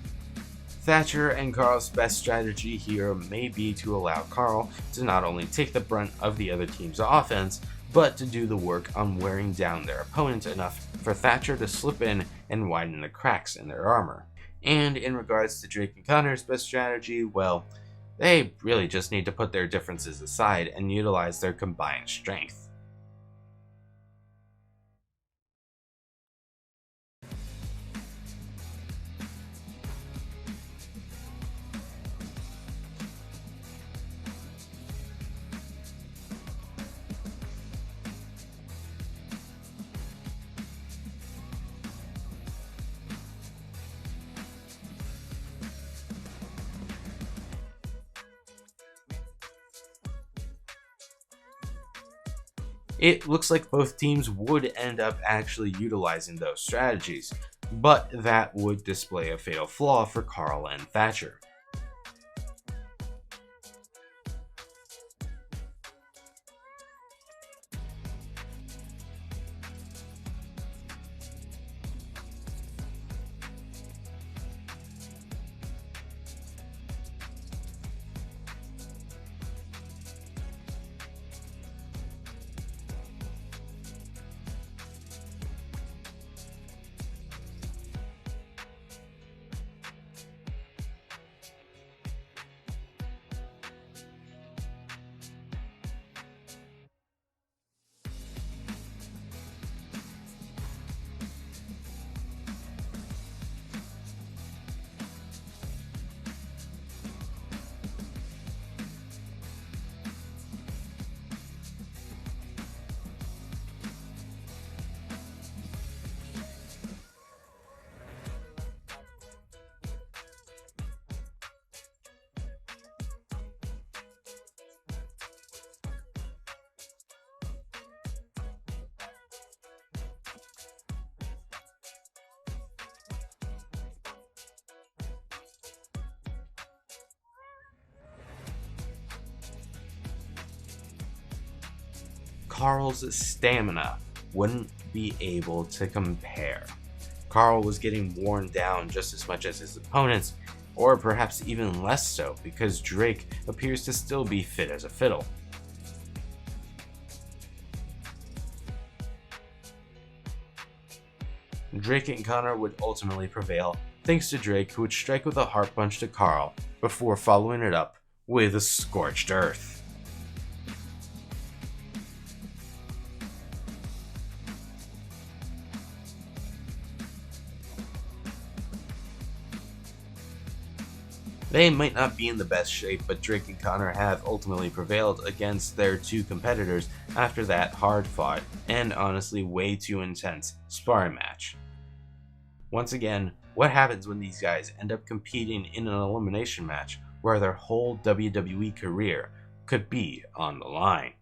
Speaker 1: Thatcher and Carl's best strategy here may be to allow Carl to not only take the brunt of the other team's offense, but to do the work on wearing down their opponent enough for Thatcher to slip in and widen the cracks in their armor. And in regards to Drake and Connor's best strategy, well, they really just need to put their differences aside and utilize their combined strength. It looks like both teams would end up actually utilizing those strategies, but that would display a fatal flaw for Carl and Thatcher. Carl's stamina wouldn't be able to compare. Carl was getting worn down just as much as his opponents, or perhaps even less so, because Drake appears to still be fit as a fiddle. Drake and Connor would ultimately prevail, thanks to Drake, who would strike with a heart punch to Carl before following it up with a scorched earth. They might not be in the best shape, but Drake and Connor have ultimately prevailed against their two competitors after that hard-fought and honestly way too intense sparring match. Once again, what happens when these guys end up competing in an elimination match where their whole WWE career could be on the line?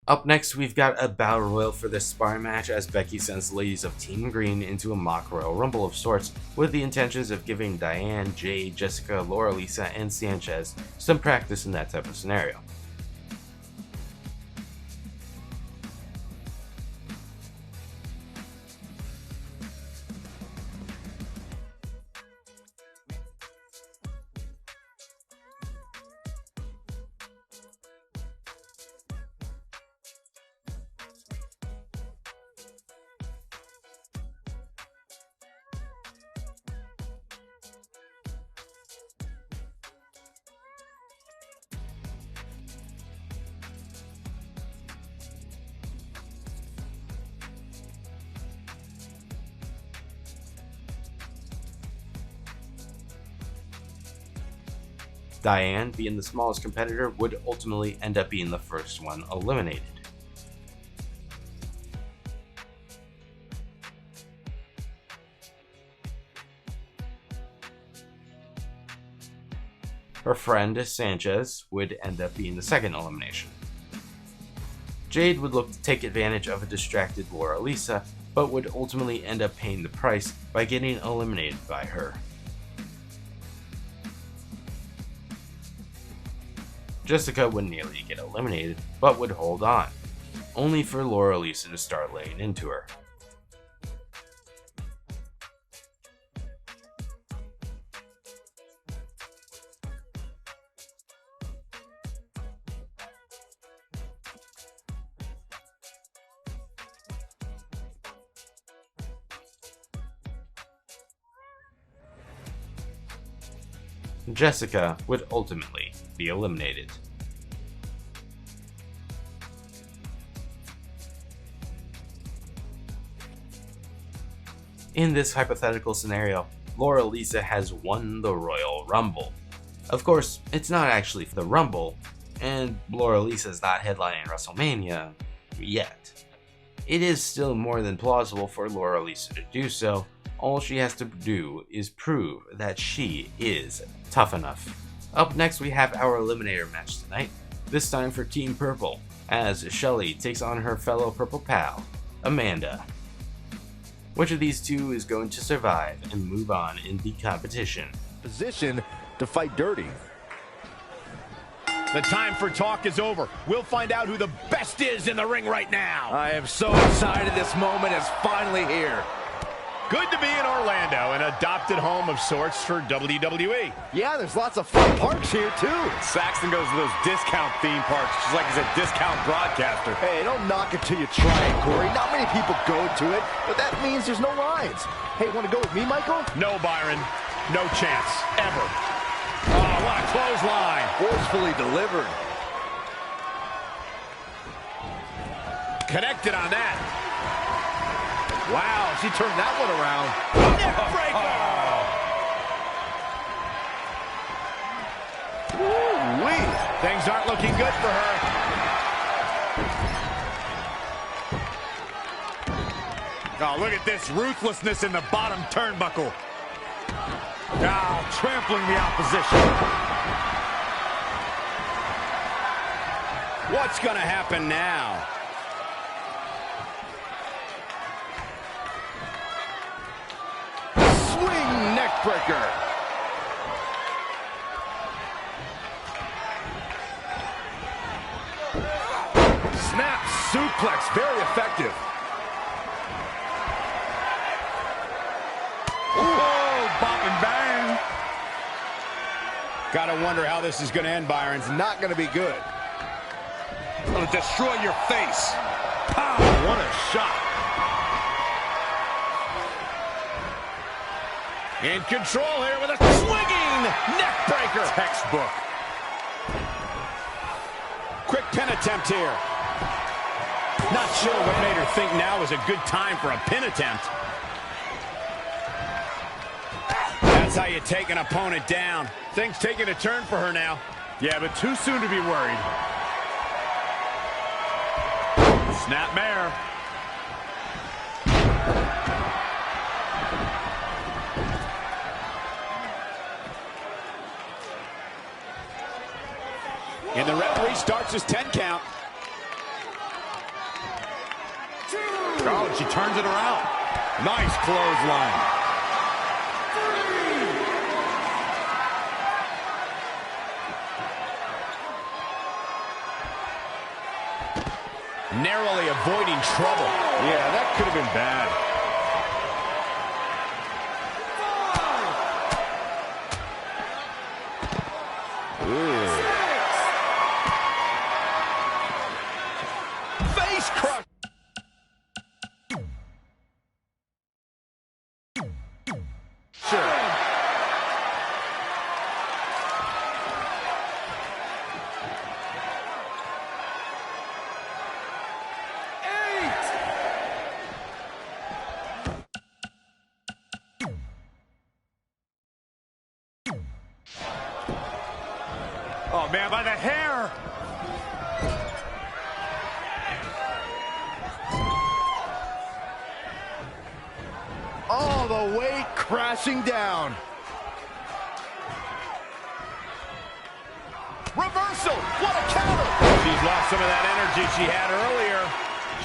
Speaker 1: Up next, we've got a battle royal for this sparring match as Becky sends the ladies of Team Green into a mock Royal Rumble of sorts with the intentions of giving Diane, Jade, Jessica, Laura Lisa, and Sanchez some practice in that type of scenario. Diane, being the smallest competitor, would ultimately end up being the first one eliminated. Her friend Sanchez would end up being the second elimination. Jade would look to take advantage of a distracted Laura Lisa, but would ultimately end up paying the price by getting eliminated by her. Jessica would nearly get eliminated, but would hold on, only for Laura Lisa to start laying into her. Jessica would ultimately be eliminated. In this hypothetical scenario, Laura Lisa has won the Royal Rumble. Of course, it's not actually the Rumble, and Laura Lisa's not headlining WrestleMania yet. It is still more than plausible for Laura Lisa to do so. All she has to do is prove that she is tough enough. Up next, we have our Eliminator match tonight, this time for Team Purple, as Shelly takes on her fellow Purple pal, Amanda. Which of these two is going to survive and move on in the competition?
Speaker 5: Position to fight dirty.
Speaker 4: The time for talk is over. We'll find out who the best is in the ring right now.
Speaker 5: I am so excited this moment is finally here.
Speaker 4: Good to be in Orlando, an adopted home of sorts for WWE.
Speaker 5: Yeah, there's lots of fun parks here, too.
Speaker 4: Saxton goes to those discount theme parks, just like he's a discount broadcaster.
Speaker 5: Hey, don't knock it till you try it, Corey. Not many people go to it, but that means there's no lines. Hey, want to go with me, Michael?
Speaker 4: No, Byron. No chance. Ever. Oh, what a clothesline.
Speaker 5: Forcefully delivered.
Speaker 4: Connected on that.
Speaker 5: Wow, she turned that one around.
Speaker 4: Woo-wee. Things aren't looking good for her. Oh, look at this ruthlessness in the bottom turnbuckle. Oh, trampling the opposition. What's going to happen now?
Speaker 5: Swing neckbreaker. Snap suplex, very effective.
Speaker 4: Whoa, bop and bang. Gotta wonder how this is gonna end, Byron.
Speaker 5: It's not gonna be good.
Speaker 4: It'll destroy your face. Pow, what a shot. In control here with a swinging neckbreaker. Textbook. Quick pin attempt here. Not sure what made her think now is a good time for a pin attempt. That's how you take an opponent down. Things taking a turn for her now. Yeah, but too soon to be worried. Snapmare.
Speaker 3: And the referee starts his 10 count.
Speaker 4: Oh, and she turns it around. Nice clothesline.
Speaker 3: Narrowly avoiding trouble.
Speaker 4: Yeah, that could have been bad.
Speaker 3: Face crush.
Speaker 4: Oh, man, by the hair.
Speaker 5: All the way crashing down.
Speaker 3: Reversal. What a counter.
Speaker 4: She's lost some of that energy she had earlier.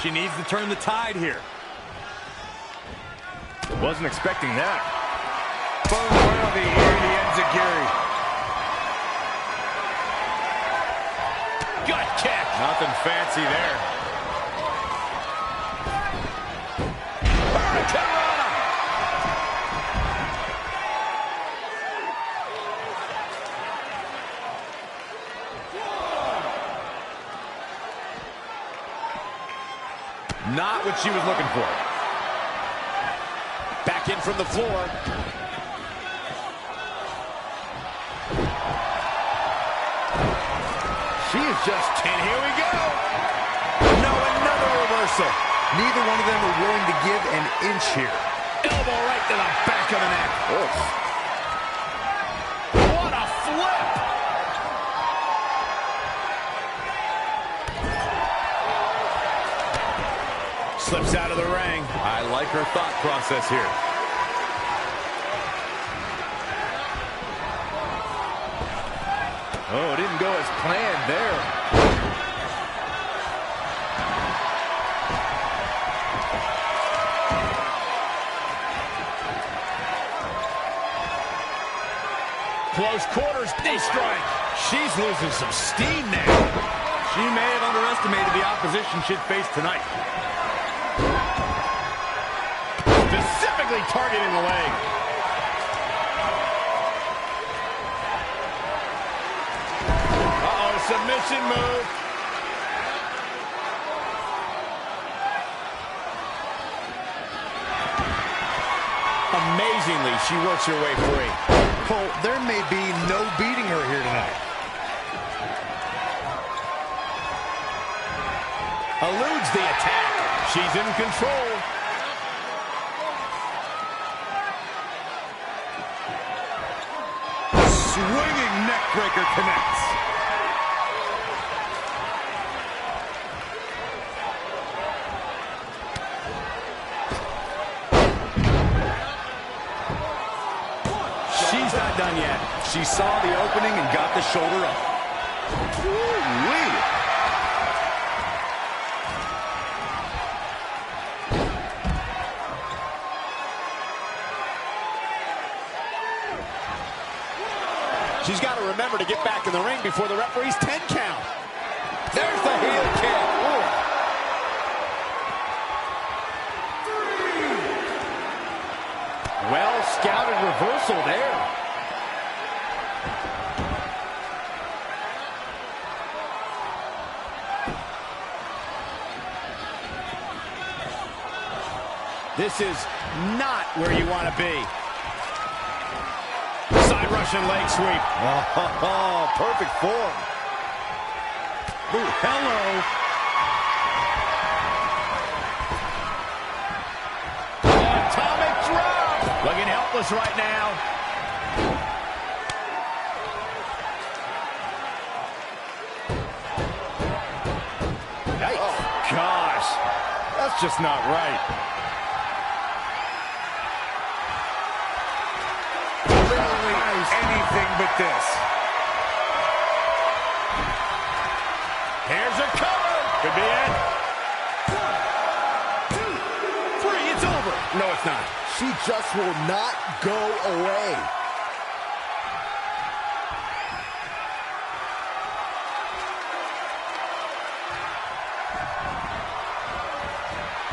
Speaker 4: She needs to turn the tide here. Wasn't expecting that. Boom, right on the ear, the enziguri.
Speaker 3: Gut kick.
Speaker 4: Nothing fancy there.
Speaker 3: Hurricanrana.
Speaker 4: Not what she was looking for.
Speaker 3: Back in from the floor.
Speaker 5: She is just...
Speaker 3: And here we go. No, another reversal.
Speaker 5: Neither one of them are willing to give an inch here.
Speaker 3: Elbow right to the back of the neck. What a flip.
Speaker 4: Slips out of the ring. I like her thought process here.
Speaker 5: Oh, it didn't go as planned there.
Speaker 3: Close quarters, knee strike. She's losing some steam now.
Speaker 4: She may have underestimated the opposition she'd face tonight.
Speaker 3: Specifically targeting the leg. Uh-oh, submission move. Amazingly, she works her way free.
Speaker 5: Cole, there may be no beating her here tonight.
Speaker 3: Eludes the attack. She's in control.
Speaker 4: Swinging neckbreaker connects.
Speaker 3: She's not done yet.
Speaker 4: She saw the opening and got the shoulder up.
Speaker 5: Woo-wee.
Speaker 3: She's got to remember to get back in the ring before the referee's 10 count. There's the heel kick. Ooh. Well scouted reversal there. This is not where you want to be. Side Russian leg sweep.
Speaker 5: Oh, perfect form.
Speaker 3: Ooh, hello. Atomic drop. Looking helpless right now.
Speaker 4: just not right. Literally anything but this. Here's a cover. Could be it. 1, 2, 3. It's over. No, it's not.
Speaker 5: She just will not go away.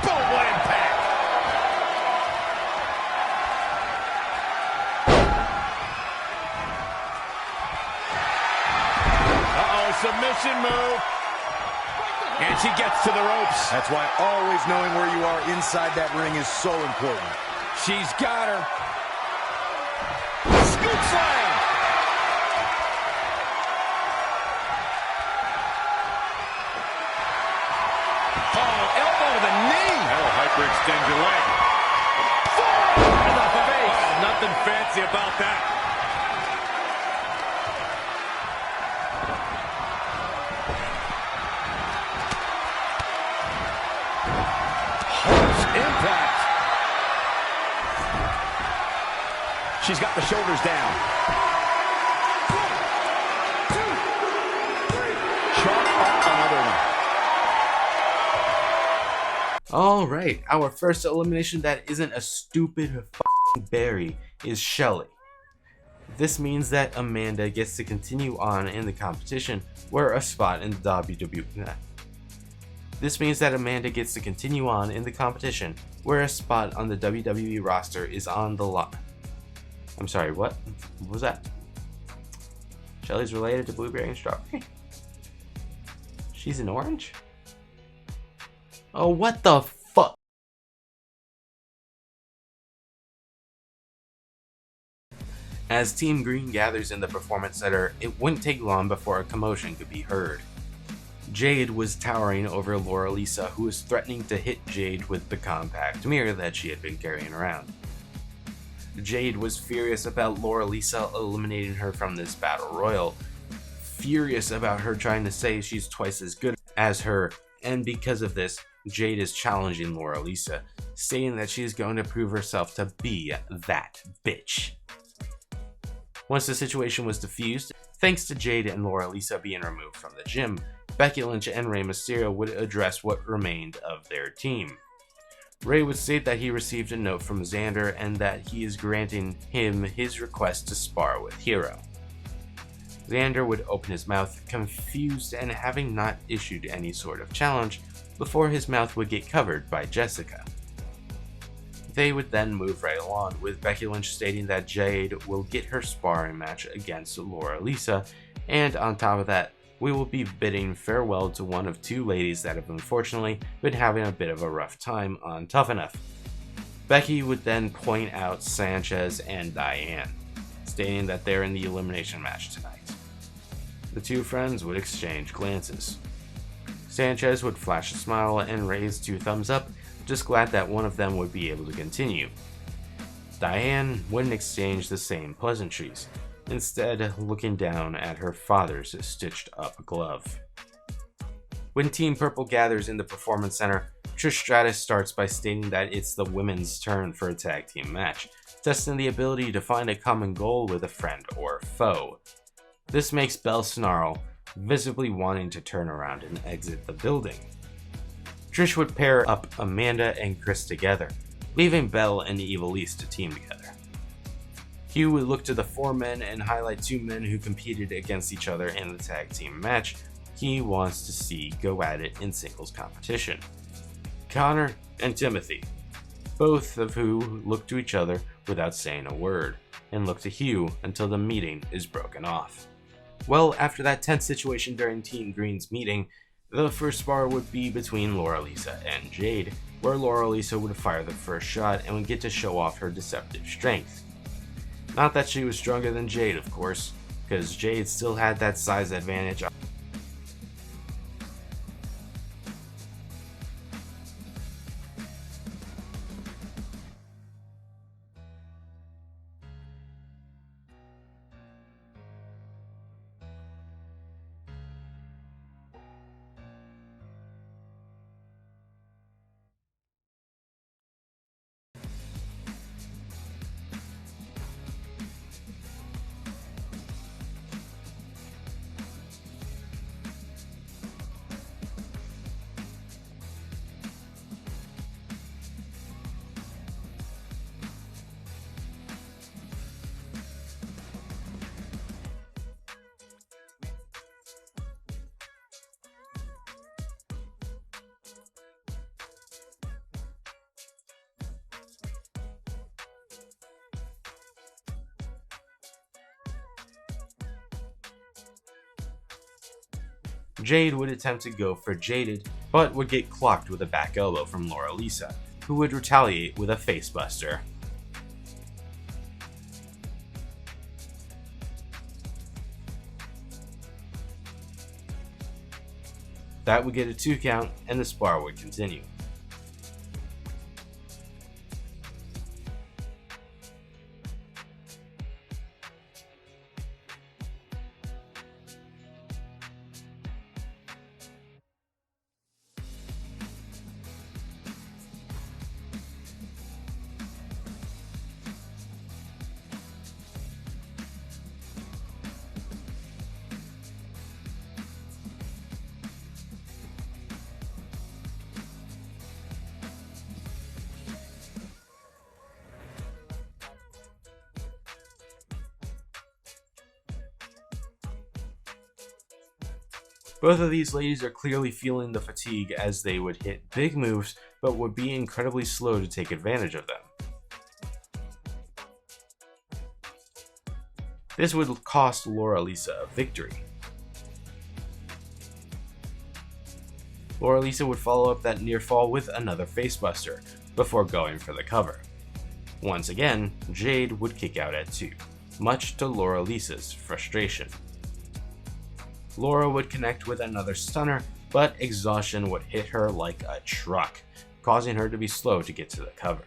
Speaker 4: Boom, what impact. Uh-oh, submission move. And she gets to the ropes.
Speaker 7: That's why always knowing where you are inside that ring is so important.
Speaker 4: She's got her. Scoop slam. Oh, elbow to the knee. That'll hyperextend your leg. Forward to the face. Oh, nothing fancy about that. Harsh impact.
Speaker 5: She's got the shoulders down.
Speaker 2: 1, 2, 3.
Speaker 5: Chalk up another one.
Speaker 1: Alright, our first elimination that isn't a stupid f***ing berry is Shelly. This means that Amanda gets to continue on in the competition where a spot in the WWE. This means that Amanda gets to continue on in the competition where a spot on the WWE roster is on the line. I'm sorry, what? What was that? Shelly's related to Blueberry and Strawberry? She's an orange? Oh, what the fuck? As Team Green gathers in the Performance Center, it wouldn't take long before a commotion could be heard. Jade was towering over Laura Lisa, who was threatening to hit Jade with the compact mirror that she had been carrying around. Jade was furious about Laura Lisa eliminating her from this battle royal, furious about her trying to say she's twice as good as her, and because of this, Jade is challenging Laura Lisa, stating that she is going to prove herself to be that bitch. Once the situation was diffused, thanks to Jade and Laura Lisa being removed from the gym, Becky Lynch and Rey Mysterio would address what remained of their team. Rey would state that he received a note from Xander and that he is granting him his request to spar with Hero. Xander would open his mouth, confused and having not issued any sort of challenge, before his mouth would get covered by Jessica. They would then move right along, with Becky Lynch stating that Jade will get her sparring match against Laura Lisa, and on top of that, we will be bidding farewell to one of two ladies that have unfortunately been having a bit of a rough time on Tough Enough. Becky would then point out Sanchez and Diane, stating that they're in the elimination match tonight. The two friends would exchange glances. Sanchez would flash a smile and raise two thumbs up, just glad that one of them would be able to continue. Diane wouldn't exchange the same pleasantries, instead looking down at her father's stitched up glove. When Team Purple gathers in the Performance Center, Trish Stratus starts by stating that it's the women's turn for a tag team match, testing the ability to find a common goal with a friend or foe. This makes Belle snarl, visibly wanting to turn around and exit the building. Trish would pair up Amanda and Chris together, leaving Belle and Ivelisse to team together. Hugh would look to the four men and highlight two men who competed against each other in the tag team match he wants to see go at it in singles competition. Connor and Timothy, both of who look to each other without saying a word, and look to Hugh until the meeting is broken off. Well, after that tense situation during Team Green's meeting, the first spar would be between Laura Lisa and Jade, where Laura Lisa would fire the first shot and would get to show off her deceptive strength. Not that she was stronger than Jade, of course, because Jade still had that size advantage. Jade would attempt to go for Jaded, but would get clocked with a back elbow from Laura Lisa, who would retaliate with a facebuster. That would get a 2 count, and the spar would continue. Both of these ladies are clearly feeling the fatigue as they would hit big moves, but would be incredibly slow to take advantage of them. This would cost Laura Lisa a victory. Laura Lisa would follow up that near fall with another facebuster, before going for the cover. Once again, Jade would kick out at 2, much to Laura Lisa's frustration. Laura would connect with another stunner, but exhaustion would hit her like a truck, causing her to be slow to get to the cover.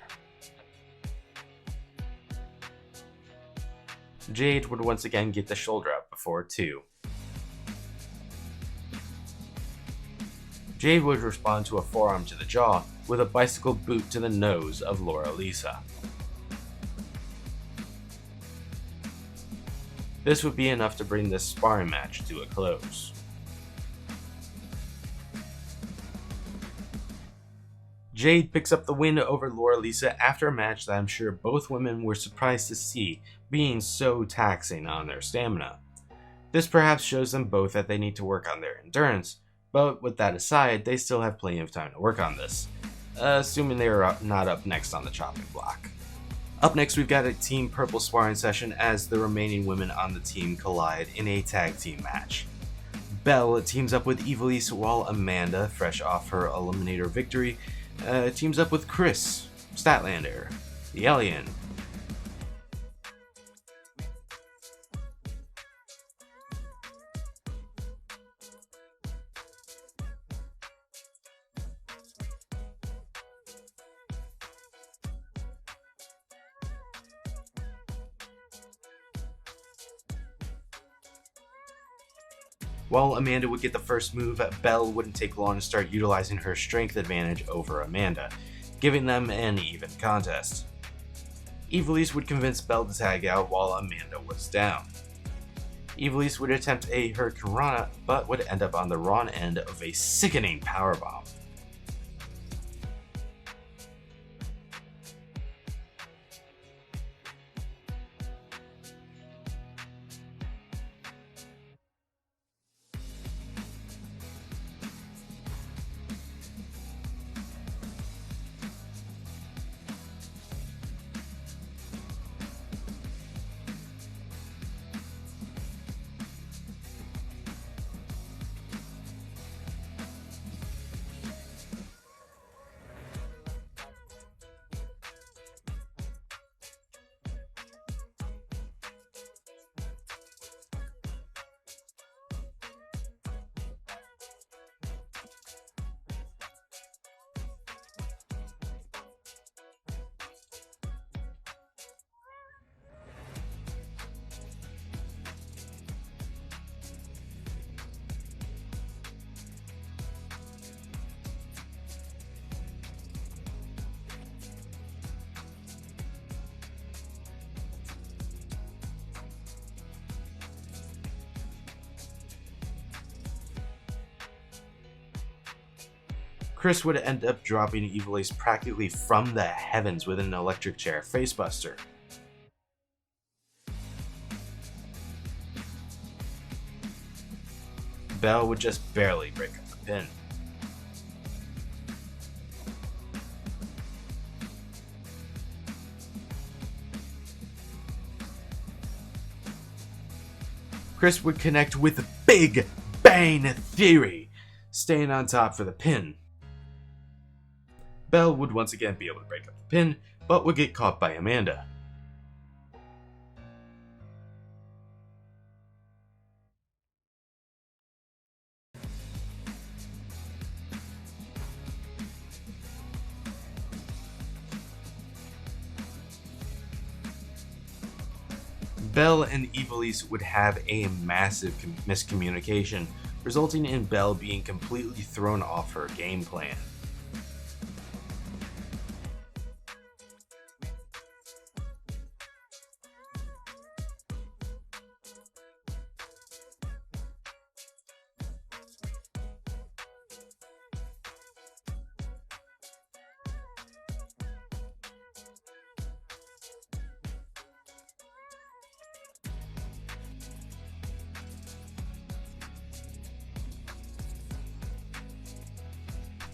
Speaker 1: Jade would once again get the shoulder up before 2. Jade would respond to a forearm to the jaw with a bicycle boot to the nose of Laura Lisa. This would be enough to bring this sparring match to a close. Jade picks up the win over Laura Lisa after a match that I'm sure both women were surprised to see, being so taxing on their stamina. This perhaps shows them both that they need to work on their endurance, but with that aside, they still have plenty of time to work on this, assuming they are not up next on the chopping block. Up next, we've got a Team Purple sparring session as the remaining women on the team collide in a tag team match. Belle teams up with Ivelisse while Amanda, fresh off her Eliminator victory, teams up with Chris, Statlander, the Alien. While Amanda would get the first move, Belle wouldn't take long to start utilizing her strength advantage over Amanda, giving them an even contest. Ivelisse would convince Belle to tag out while Amanda was down. Ivelisse would attempt a Hurricanrana, but would end up on the wrong end of a sickening powerbomb. Chris would end up dropping Ivelisse practically from the heavens with an electric chair facebuster. Belle would just barely break up the pin. Chris would connect with big Bane Theory, staying on top for the pin. Belle would once again be able to break up the pin, but would get caught by Amanda. Belle and Ivelisse would have a massive miscommunication, resulting in Belle being completely thrown off her game plan.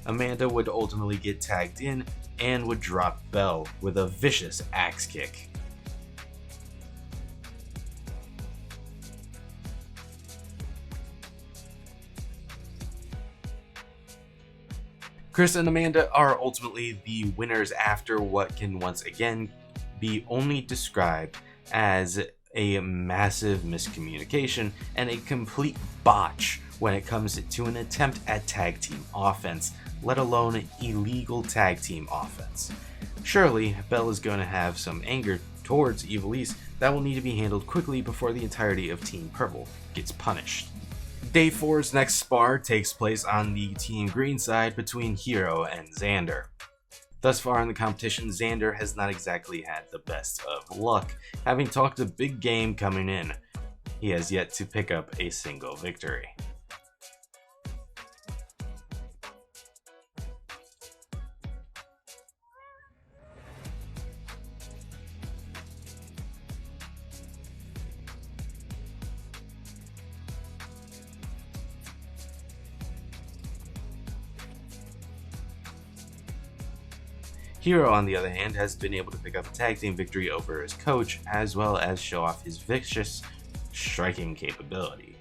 Speaker 1: Amanda would ultimately get tagged in and would drop Belle with a vicious axe kick. Chris and Amanda are ultimately the winners after what can once again be only described as a massive miscommunication and a complete botch when it comes to an attempt at tag team offense, let alone illegal tag team offense. Surely, Belle is going to have some anger towards Ivelisse that will need to be handled quickly before the entirety of Team Purple gets punished. Day 4's next spar takes place on the Team Green side between Hero and Xander. Thus far in the competition, Xander has not exactly had the best of luck, having talked a big game coming in. He has yet to pick up a single victory. Hero, on the other hand, has been able to pick up a tag team victory over his coach, as well as show off his vicious striking capability.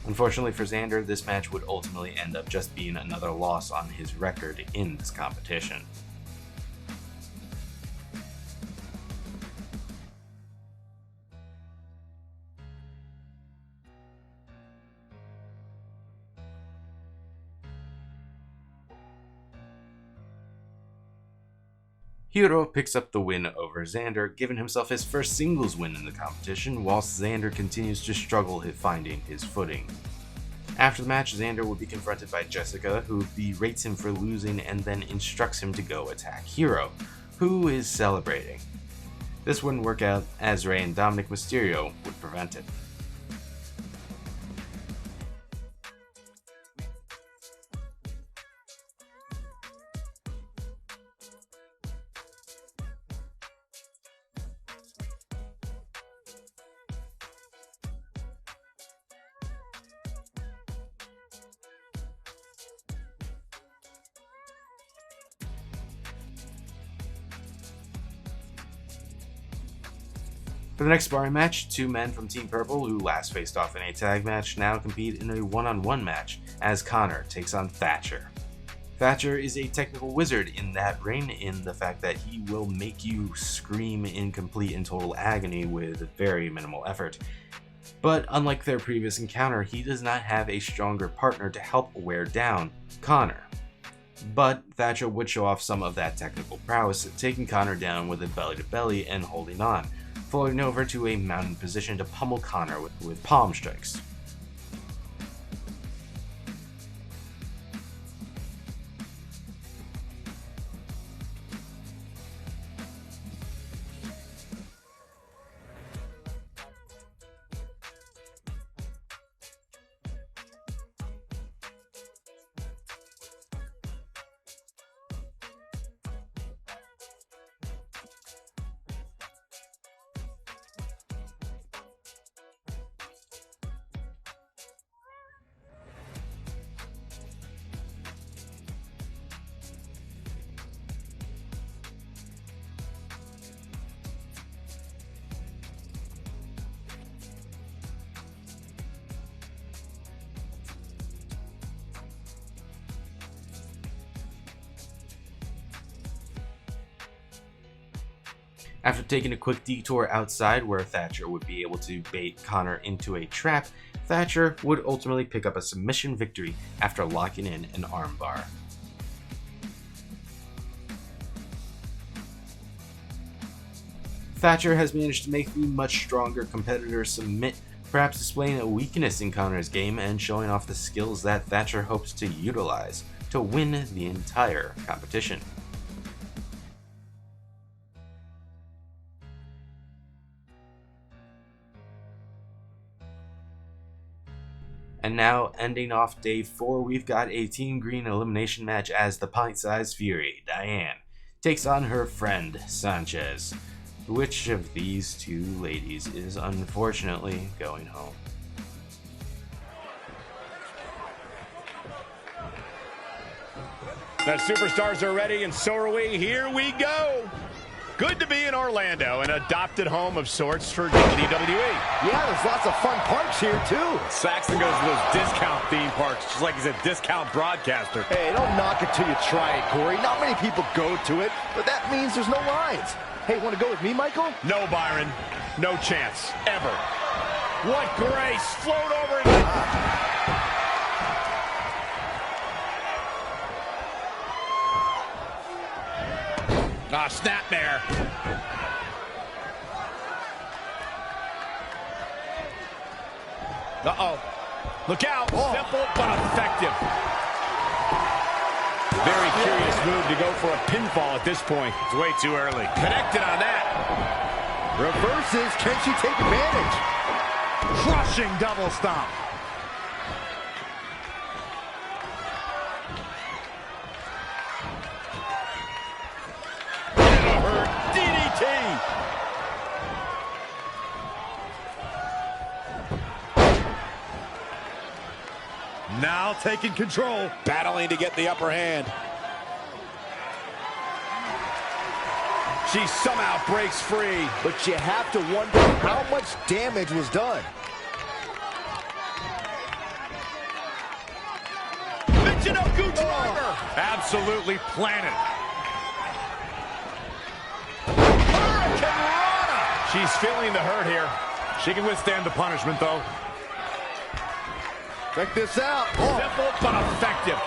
Speaker 1: Unfortunately for Xander, this match would ultimately end up just being another loss on his record in this competition. Hero picks up the win over Xander, giving himself his first singles win in the competition, whilst Xander continues to struggle at finding his footing. After the match, Xander will be confronted by Jessica, who berates him for losing and then instructs him to go attack Hero, who is celebrating. This wouldn't work out, as Rey and Dominic Mysterio would prevent it. For the next sparring match, two men from Team Purple, who last faced off in a tag match, now compete in a one-on-one match as Connor takes on Thatcher. Thatcher is a technical wizard in that ring, in the fact that he will make you scream in complete and total agony with very minimal effort. But unlike their previous encounter, he does not have a stronger partner to help wear down Connor. But Thatcher would show off some of that technical prowess, taking Connor down with a belly-to-belly and holding on, floating over to a mounted position to pummel Connor with palm strikes. After taking a quick detour outside where Thatcher would be able to bait Connor into a trap, Thatcher would ultimately pick up a submission victory after locking in an armbar. Thatcher has managed to make the much stronger competitor submit, perhaps displaying a weakness in Connor's game and showing off the skills that Thatcher hopes to utilize to win the entire competition. And now, ending off day 4, we've got a Team Green elimination match as the Pint-Sized Fury, Diane, takes on her friend, Sanchez. Which of these two ladies is unfortunately going home?
Speaker 4: The superstars are ready, and so are we. Here we go. Good to be in Orlando, an adopted home of sorts for WWE.
Speaker 5: Yeah, there's lots of fun parks here, too.
Speaker 4: Saxton goes to those discount theme parks, just like he's a discount broadcaster.
Speaker 5: Hey, don't knock it till you try it, Corey. Not many people go to it, but that means there's no lines. Hey, want to go with me, Michael?
Speaker 4: No, Byron. No chance. Ever. What grace. Float over and... Ah, snapmare. Uh-oh. Look out. Simple but effective. Very curious move to go for a pinfall at this point. It's way too early. Connected on that.
Speaker 5: Reverses. Can she take advantage?
Speaker 4: Crushing double stomp.
Speaker 5: Now taking control.
Speaker 4: Battling to get the upper hand. She somehow breaks free.
Speaker 5: But you have to wonder how much damage was done.
Speaker 4: Michinoku driver. Absolutely planted. Hurricanrana. She's feeling the hurt here. She can withstand the punishment, though.
Speaker 5: Check this out.
Speaker 4: Simple but effective.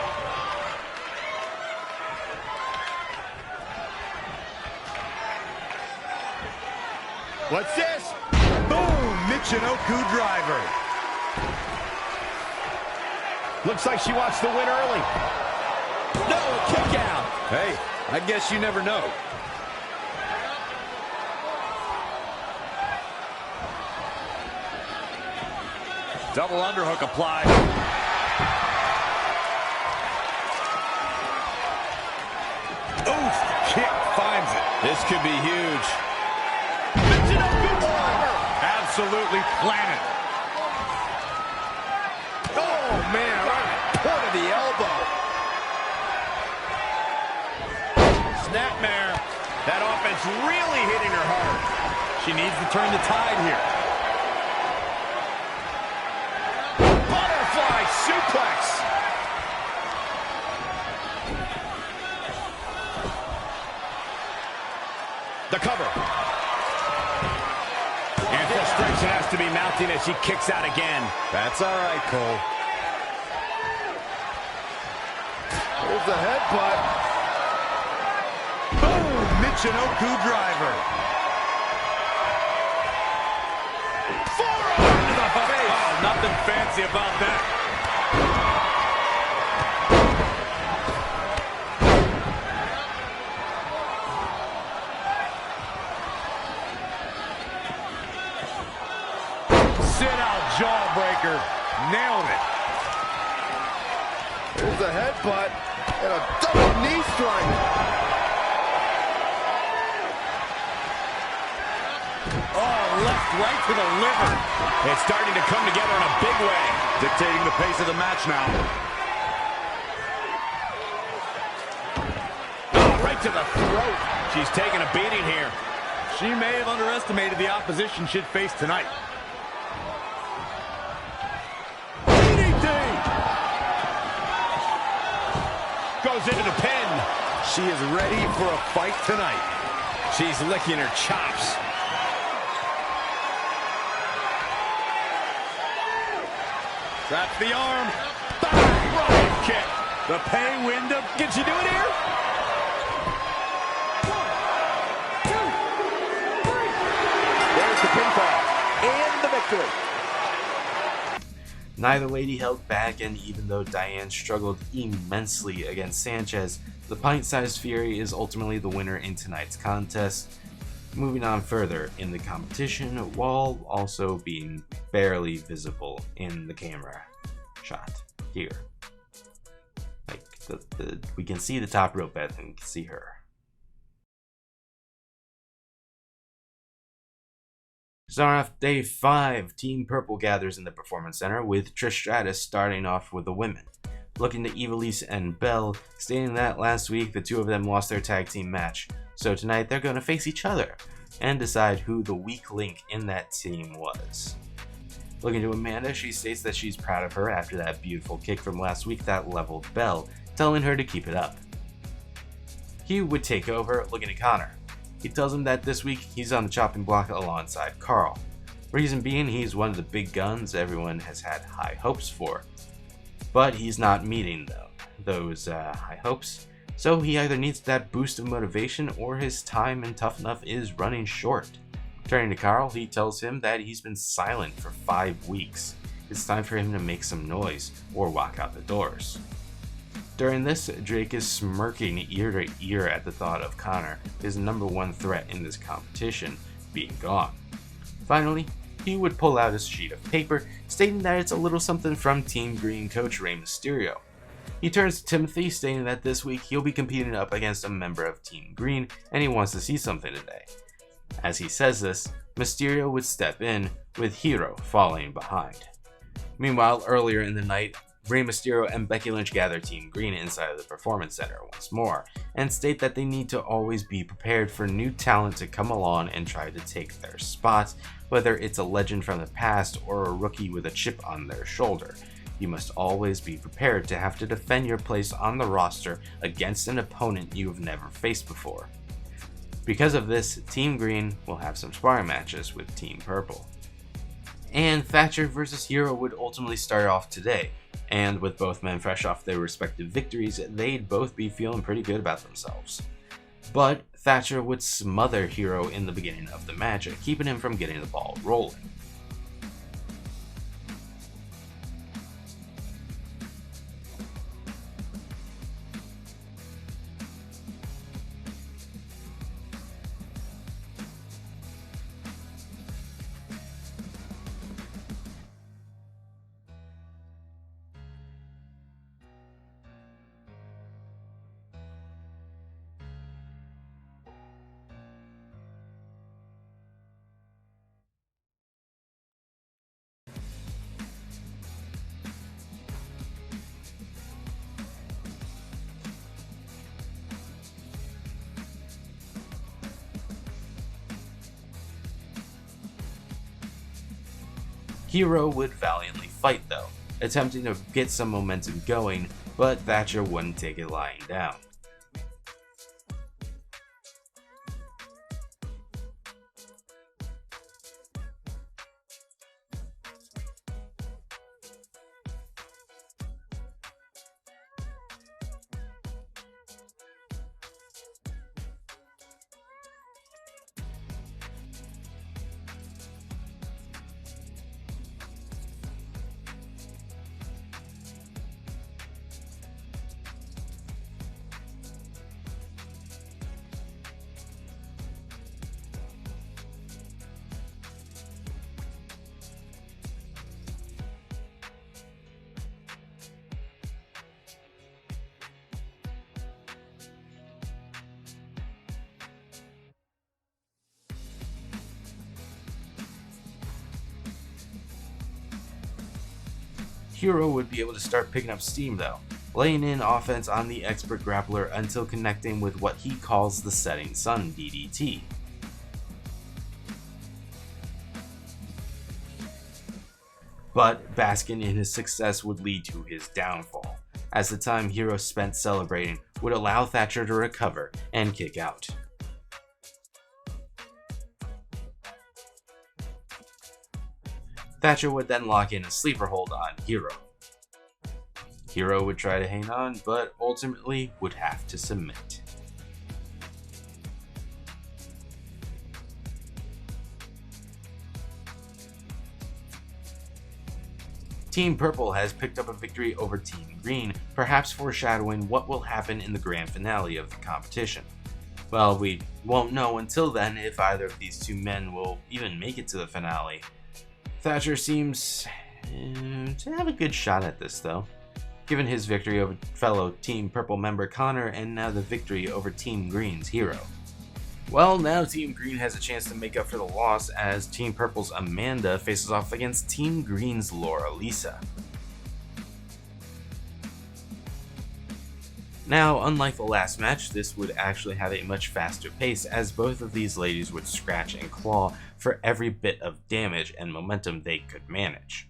Speaker 4: What's this?
Speaker 5: Boom! Michinoku driver.
Speaker 4: Looks like she wants to win early. No, kick out.
Speaker 7: Hey, I guess you never know.
Speaker 4: Double underhook applied. Oof! Kick finds it. This could be huge. Absolutely planted. Oh, man. Right point of the elbow. Snapmare. That offense really hitting her hard. She needs to turn the tide here. Suplex. The cover. And frustration has to be mounting as she kicks out again.
Speaker 7: That's all right, Cole.
Speaker 5: Here's the headbutt. Boom! Michinoku driver.
Speaker 4: Forearm to the face. Oh, nothing fancy about that. Jawbreaker. Nailed it.
Speaker 5: Here's a headbutt and a double knee strike.
Speaker 4: Oh, left right to the liver. It's starting to come together in a big way.
Speaker 7: Dictating the pace of the match now.
Speaker 4: Oh, right to the throat. She's taking a beating here.
Speaker 7: She may have underestimated the opposition she'd face tonight.
Speaker 4: Goes into the pin.
Speaker 5: She is ready for a fight tonight.
Speaker 4: She's licking her chops. Traps the arm. Back right kick. The pay window. Can she do it here?
Speaker 3: 1, 2, 3. There's the pinfall and the victory.
Speaker 1: Neither lady held back, and even though Diane struggled immensely against Sanchez, the pint-sized Fury is ultimately the winner in tonight's contest, moving on further in the competition while also being barely visible in the camera shot here. Like, we can see the top rope, and we can see her. Starting off day 5, Team Purple gathers in the Performance Center, with Trish Stratus starting off with the women, looking to Ivelisse and Belle, stating that last week the two of them lost their tag team match, so tonight they're going to face each other and decide who the weak link in that team was. Looking to Amanda, she states that she's proud of her after that beautiful kick from last week that leveled Belle, telling her to keep it up. Hugh would take over, looking at Connor. He tells him that this week he's on the chopping block alongside Carl. Reason being, he's one of the big guns everyone has had high hopes for. But he's not meeting those high hopes, so he either needs that boost of motivation or his time in Tough Enough is running short. Turning to Carl, he tells him that he's been silent for 5 weeks. It's time for him to make some noise or walk out the doors. During this, Drake is smirking ear to ear at the thought of Connor, his #1 threat in this competition, being gone. Finally, he would pull out a sheet of paper, stating that it's a little something from Team Green coach Rey Mysterio. He turns to Timothy, stating that this week he'll be competing up against a member of Team Green, and he wants to see something today. As he says this, Mysterio would step in, with Hero falling behind. Meanwhile, earlier in the night, Rey Mysterio and Becky Lynch gather Team Green inside of the Performance Center once more, and state that they need to always be prepared for new talent to come along and try to take their spot, whether it's a legend from the past or a rookie with a chip on their shoulder. You must always be prepared to have to defend your place on the roster against an opponent you have never faced before. Because of this, Team Green will have some sparring matches with Team Purple. And Thatcher vs. Hero would ultimately start off today, and with both men fresh off their respective victories, they'd both be feeling pretty good about themselves. But Thatcher would smother Hero in the beginning of the match, keeping him from getting the ball rolling. Hero would valiantly fight though, attempting to get some momentum going, but Thatcher wouldn't take it lying down. Hero would be able to start picking up steam though, laying in offense on the expert grappler until connecting with what he calls the setting sun DDT. But basking in his success would lead to his downfall, as the time Hero spent celebrating would allow Thatcher to recover and kick out. Thatcher would then lock in a sleeper hold on Hero. Hero would try to hang on, but ultimately would have to submit. Team Purple has picked up a victory over Team Green, perhaps foreshadowing what will happen in the grand finale of the competition. Well, we won't know until then if either of these two men will even make it to the finale. Thatcher seems to have a good shot at this though, given his victory over fellow Team Purple member Connor and now the victory over Team Green's Hero. Well, now Team Green has a chance to make up for the loss as Team Purple's Amanda faces off against Team Green's Laura Lisa. Now, unlike the last match, this would actually have a much faster pace as both of these ladies would scratch and claw for every bit of damage and momentum they could manage.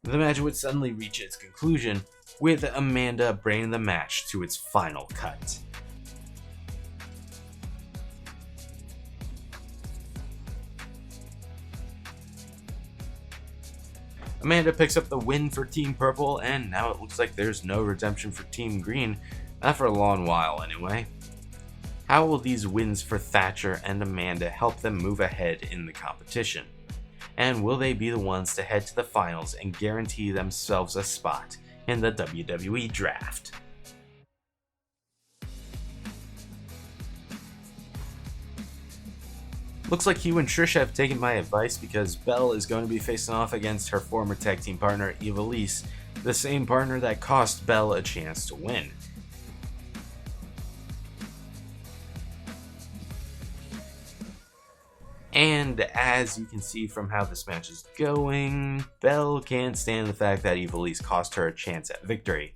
Speaker 1: The match would suddenly reach its conclusion, with Amanda bringing the match to its final cut. Amanda picks up the win for Team Purple, and now it looks like there's no redemption for Team Green, not for a long while anyway. How will these wins for Thatcher and Amanda help them move ahead in the competition? And will they be the ones to head to the finals and guarantee themselves a spot in the WWE draft? Looks like Hugh and Trish have taken my advice because Belle is going to be facing off against her former tag team partner Ivelisse, the same partner that cost Belle a chance to win. And as you can see from how this match is going, Belle can't stand the fact that Ivelisse cost her a chance at victory.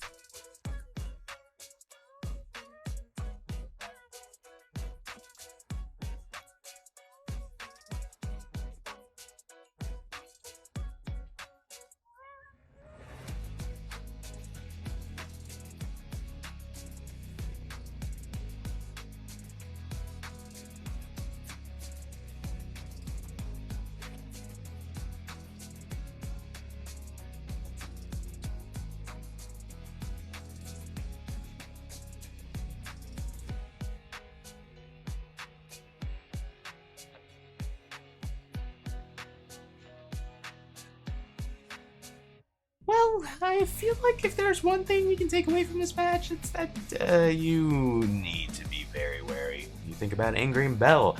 Speaker 1: Well, I feel like if there's one thing we can take away from this match, it's that you need to be very wary when you think about angering Belle.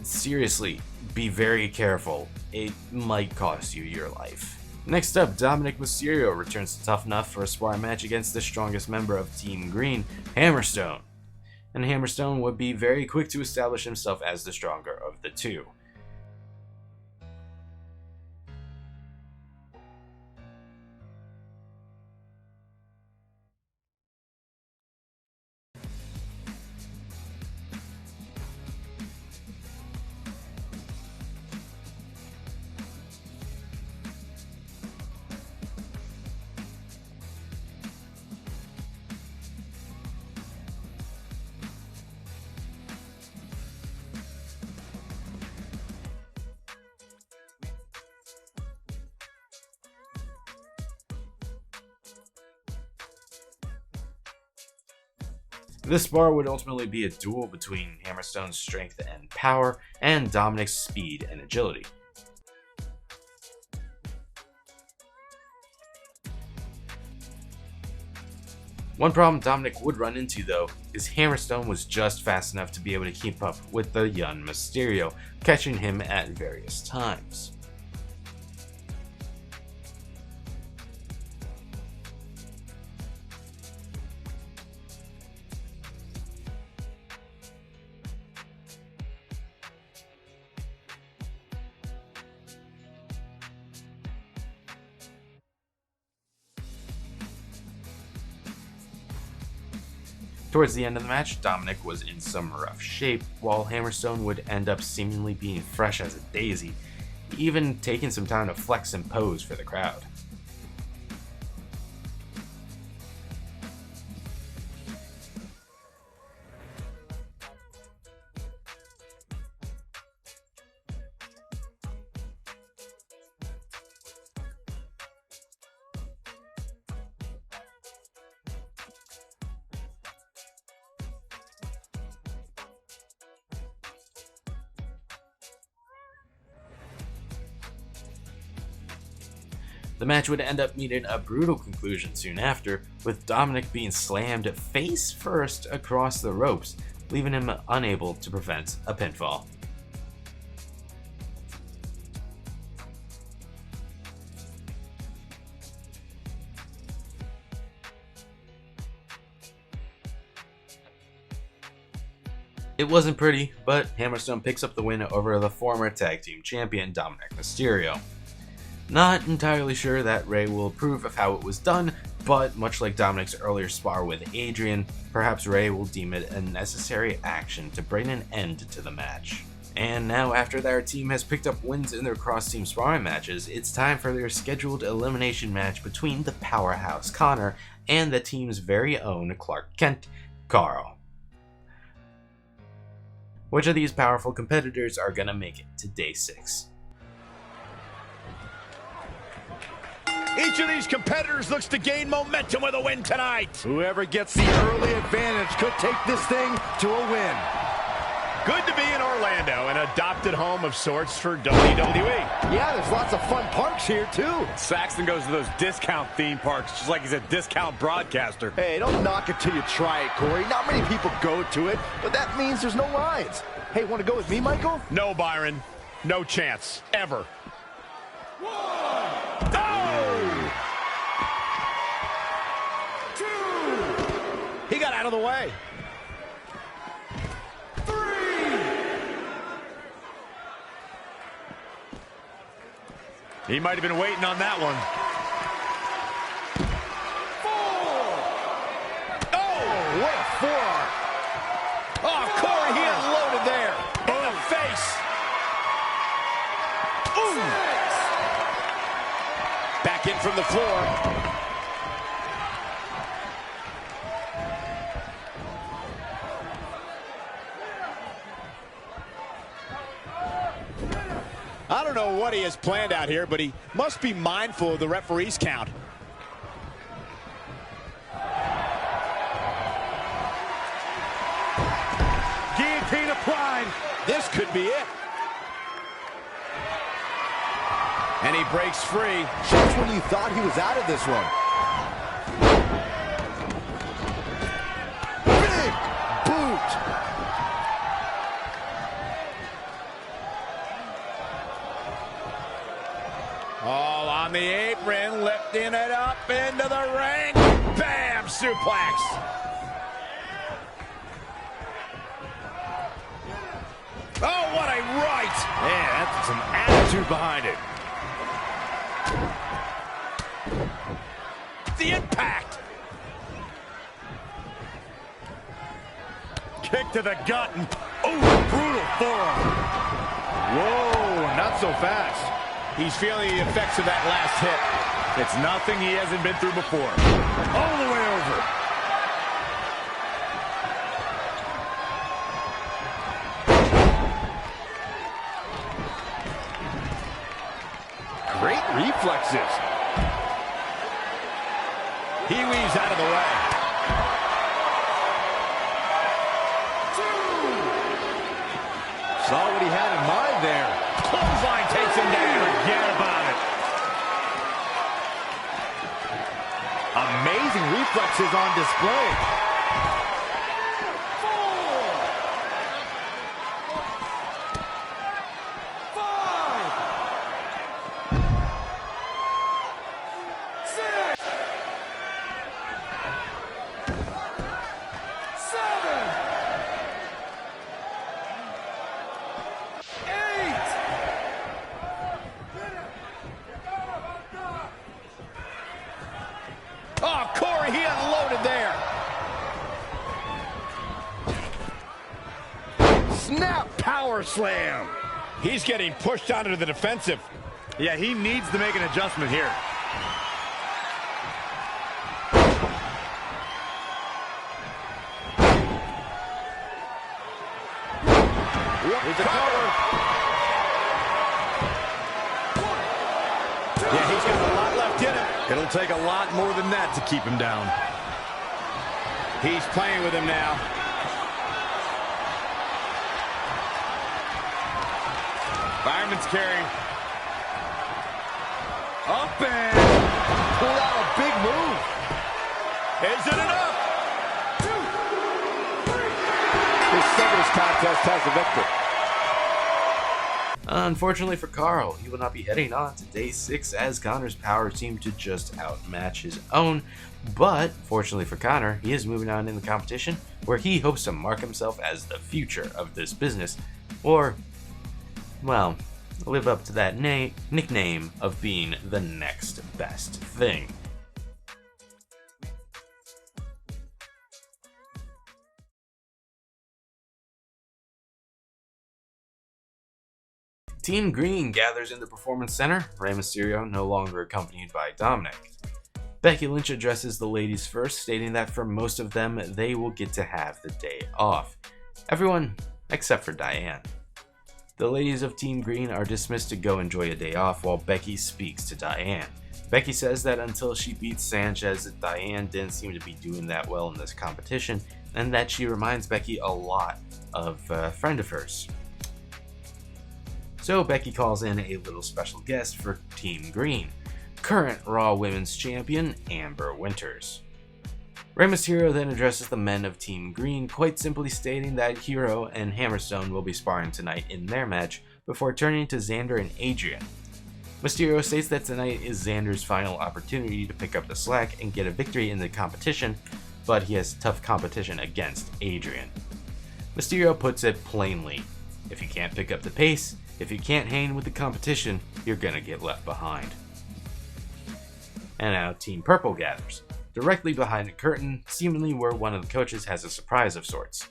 Speaker 1: Seriously, be very careful. It might cost you your life. Next up, Dominic Mysterio returns to Tough Enough for a sparring match against the strongest member of Team Green, Hammerstone. And Hammerstone would be very quick to establish himself as the stronger of the two. This spar would ultimately be a duel between Hammerstone's strength and power, and Dominic's speed and agility. One problem Dominic would run into, though, is Hammerstone was just fast enough to be able to keep up with the young Mysterio, catching him at various times. Towards the end of the match, Dominic was in some rough shape, while Hammerstone would end up seemingly being fresh as a daisy, even taking some time to flex and pose for the crowd. The match would end up meeting a brutal conclusion soon after, with Dominic being slammed face first across the ropes, leaving him unable to prevent a pinfall. It wasn't pretty, but Hammerstone picks up the win over the former tag team champion Dominic Mysterio. Not entirely sure that Ray will approve of how it was done, but much like Dominic's earlier spar with Adrian, perhaps Ray will deem it a necessary action to bring an end to the match. And now, after their team has picked up wins in their cross-team sparring matches, it's time for their scheduled elimination match between the powerhouse Connor and the team's very own Clark Kent, Carl. Which of these powerful competitors are gonna make it to day 6?
Speaker 3: Each of these competitors looks to gain momentum with a win tonight.
Speaker 5: Whoever gets the early advantage could take this thing to a win.
Speaker 3: Good to be in Orlando, an adopted home of sorts for WWE.
Speaker 5: Yeah, there's lots of fun parks here, too.
Speaker 4: Saxton goes to those discount theme parks just like he's a discount broadcaster.
Speaker 5: Hey, don't knock it till you try it, Corey. Not many people go to it, but that means there's no lines. Hey, want to go with me, Michael?
Speaker 3: No, Byron. No chance. Ever. He got out of the way.
Speaker 2: 3.
Speaker 3: He might have been waiting on that one.
Speaker 2: 4.
Speaker 3: Oh, what a forearm. Oh, Corey, he unloaded there. In the face. Ooh.
Speaker 2: 6.
Speaker 3: Back in from the floor. I don't know what he has planned out here, but he must be mindful of the referee's count.
Speaker 2: Guillotine applied.
Speaker 3: This could be it. And he breaks free.
Speaker 5: Just when you thought he was out of this one. Big boot.
Speaker 3: All on the apron, lifting it up into the ring. Bam! Suplex. Oh, what a right!
Speaker 2: Man, that's some attitude behind it.
Speaker 3: The impact.
Speaker 2: Kick to the gut and oh, brutal forearm. Whoa, not so fast.
Speaker 3: He's feeling the effects of that last hit.
Speaker 2: It's nothing he hasn't been through before. All the way over. Great reflexes.
Speaker 3: He weaves out of the way.
Speaker 2: 2. Saw what he had in mind there.
Speaker 3: Clothesline takes him down.
Speaker 2: Forget about it. Amazing
Speaker 7: amazing reflexes on display.
Speaker 3: Oh, Corey, he unloaded there.
Speaker 7: Snap power slam.
Speaker 3: He's getting pushed onto the defensive.
Speaker 4: Yeah, he needs to make an adjustment here.
Speaker 3: Here's a cover. Yeah, he's got a lot left in him.
Speaker 7: It'll take a lot more than that to keep him down.
Speaker 3: He's playing with him now.
Speaker 4: Fireman's carry.
Speaker 7: Up and pulled out a big move.
Speaker 3: Is it enough? His second contest has the victor.
Speaker 1: Unfortunately for Carl, he will not be heading on to day 6 as Connor's power seemed to just outmatch his own. But fortunately for Connor, he is moving on in the competition where he hopes to mark himself as the future of this business, or, well, live up to that nickname of being the next best thing. Team Green gathers in the Performance Center, Rey Mysterio no longer accompanied by Dominic. Becky Lynch addresses the ladies first, stating that for most of them, they will get to have the day off. Everyone except for Diane. The ladies of Team Green are dismissed to go enjoy a day off while Becky speaks to Diane. Becky says that until she beats Sanchez, Diane didn't seem to be doing that well in this competition, and that she reminds Becky a lot of a friend of hers. So Becky calls in a little special guest for Team Green, current Raw Women's Champion Amber Winters. Rey Mysterio then addresses the men of Team Green, quite simply stating that Hero and Hammerstone will be sparring tonight in their match before turning to Xander and Adrian. Mysterio states that tonight is Xander's final opportunity to pick up the slack and get a victory in the competition, but he has tough competition against Adrian. Mysterio puts it plainly: if you can't pick up the pace, if you can't hang with the competition, you're gonna get left behind. And now Team Purple gathers, directly behind the curtain, seemingly where one of the coaches has a surprise of sorts.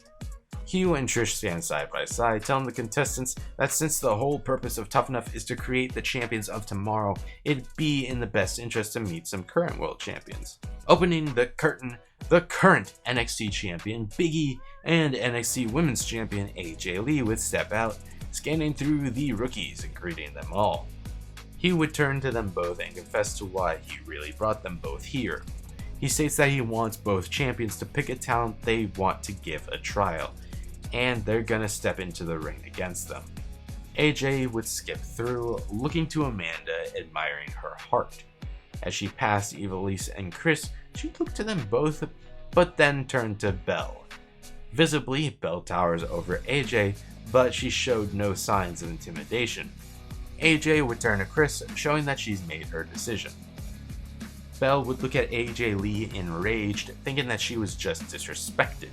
Speaker 1: Hugh and Trish stand side by side, telling the contestants that since the whole purpose of Tough Enough is to create the champions of tomorrow, it'd be in the best interest to meet some current world champions. Opening the curtain, the current NXT champion Big E and NXT Women's Champion AJ Lee would step out, scanning through the rookies and greeting them all. He would turn to them both and confess to why he really brought them both here. He states that he wants both champions to pick a talent they want to give a trial, and they're gonna step into the ring against them. AJ would skip through, looking to Amanda, admiring her heart. As she passed Evilise and Chris, she looked to them both, but then turned to Belle. Visibly, Belle towers over AJ, but she showed no signs of intimidation. AJ would turn to Chris, showing that she's made her decision. Belle would look at AJ Lee enraged, thinking that she was just disrespected.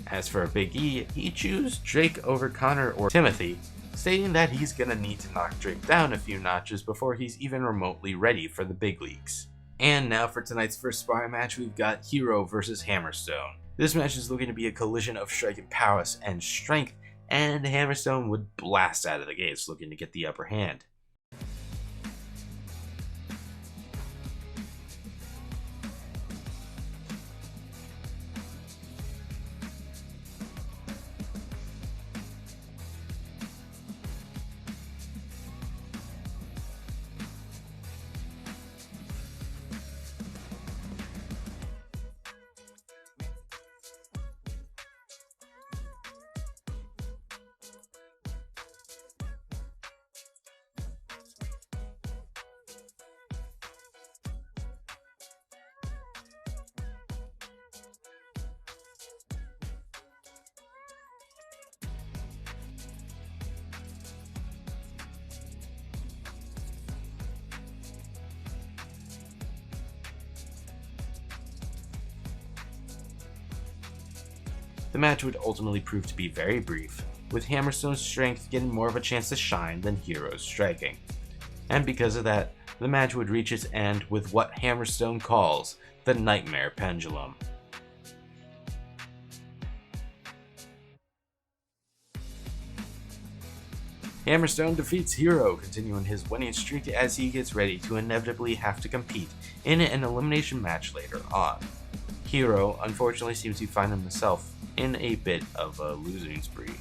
Speaker 1: As for Big E, he chose Drake over Connor or Timothy, stating that he's gonna need to knock Drake down a few notches before he's even remotely ready for the big leagues. And now for tonight's first sparring match, we've got Hero versus Hammerstone. This match is looking to be a collision of striking prowess and strength, and Hammerstone would blast out of the gates looking to get the upper hand. The match would ultimately prove to be very brief, with Hammerstone's strength getting more of a chance to shine than Hero's striking. And because of that, the match would reach its end with what Hammerstone calls the Nightmare Pendulum. Hammerstone defeats Hero, continuing his winning streak as he gets ready to inevitably have to compete in an elimination match later on. Hero unfortunately seems to find himself in a bit of a losing spree.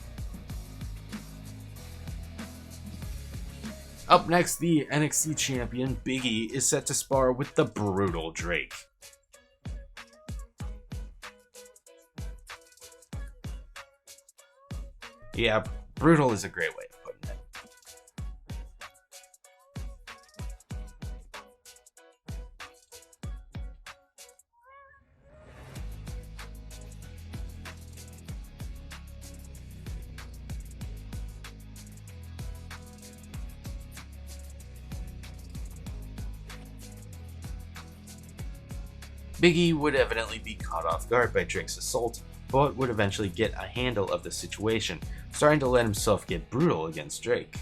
Speaker 1: Up next, the NXT champion Big E is set to spar with the brutal Drake. Yeah, brutal is a great way of putting it. Big E would evidently be caught off guard by Drake's assault, but would eventually get a handle of the situation, starting to let himself get brutal against Drake.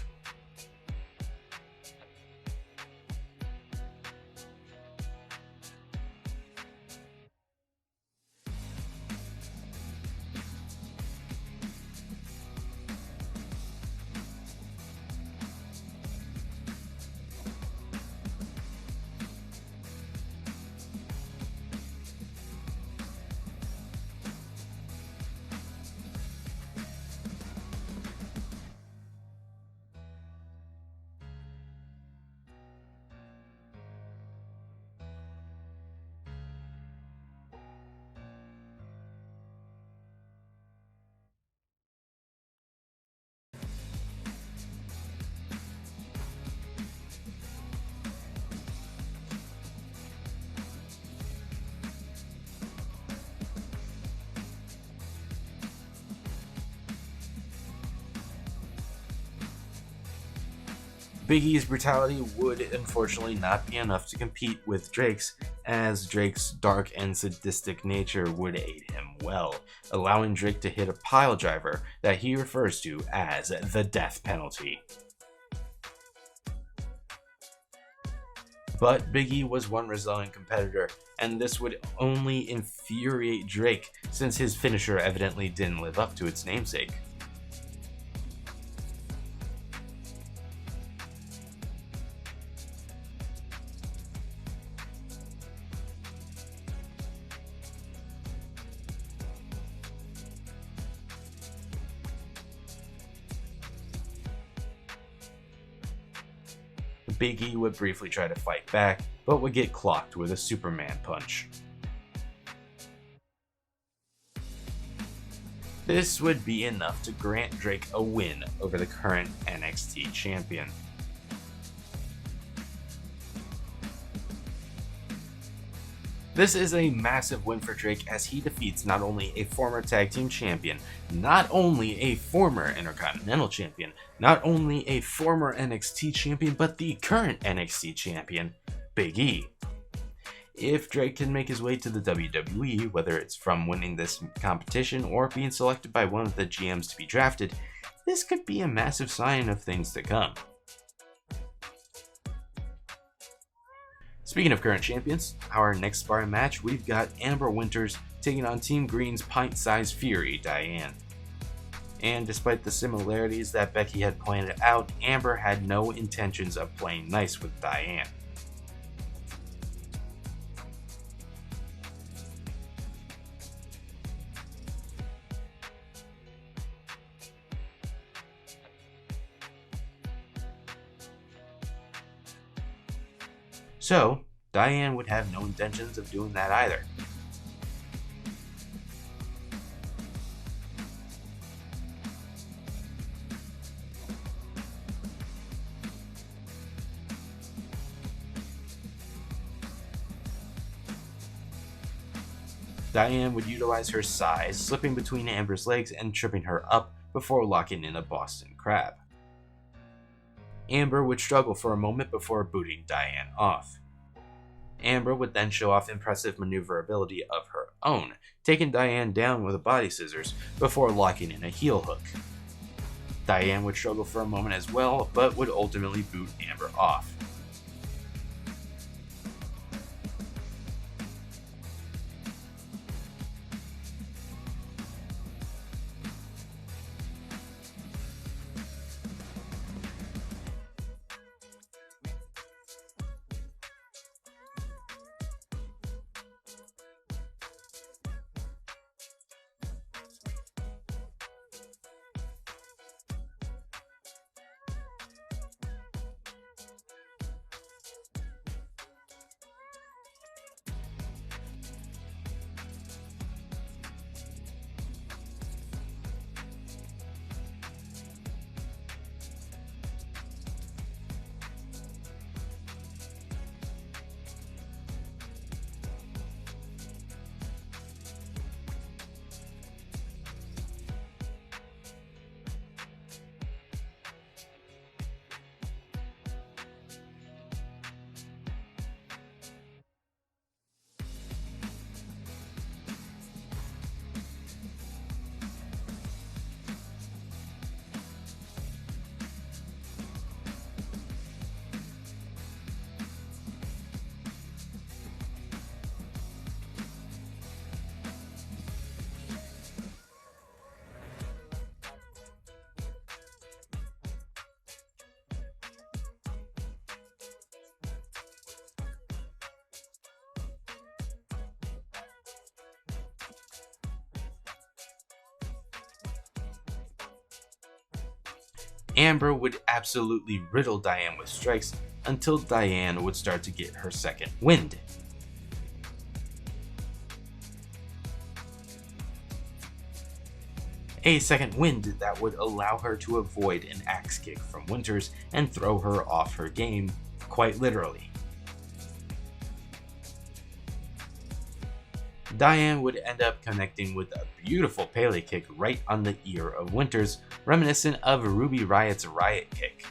Speaker 1: Big E's brutality would unfortunately not be enough to compete with Drake's, as Drake's dark and sadistic nature would aid him well, allowing Drake to hit a pile driver that he refers to as the death penalty. But Big E was one resilient competitor, and this would only infuriate Drake since his finisher evidently didn't live up to its namesake. Big E would briefly try to fight back, but would get clocked with a Superman punch. This would be enough to grant Drake a win over the current NXT champion. This is a massive win for Drake as he defeats not only a former tag team champion, not only a former Intercontinental champion, not only a former NXT champion, but the current NXT champion, Big E. If Drake can make his way to the WWE, whether it's from winning this competition or being selected by one of the GMs to be drafted, this could be a massive sign of things to come. Speaking of current champions, our next sparring match, we've got Amber Winters taking on Team Green's pint-sized Fury, Diane. And despite the similarities that Becky had pointed out, Amber had no intentions of playing nice with Diane. So, Diane would have no intentions of doing that either. Diane would utilize her size, slipping between Amber's legs and tripping her up before locking in a Boston Crab. Amber would struggle for a moment before booting Diane off. Amber would then show off impressive maneuverability of her own, taking Diane down with a body scissors before locking in a heel hook. Diane would struggle for a moment as well, but would ultimately boot Amber off. Amber would absolutely riddle Diane with strikes until Diane would start to get her second wind. A second wind that would allow her to avoid an axe kick from Winters and throw her off her game, quite literally. Diane would end up connecting with a beautiful Pele kick right on the ear of Winters, reminiscent of Ruby Riot's Riot kick.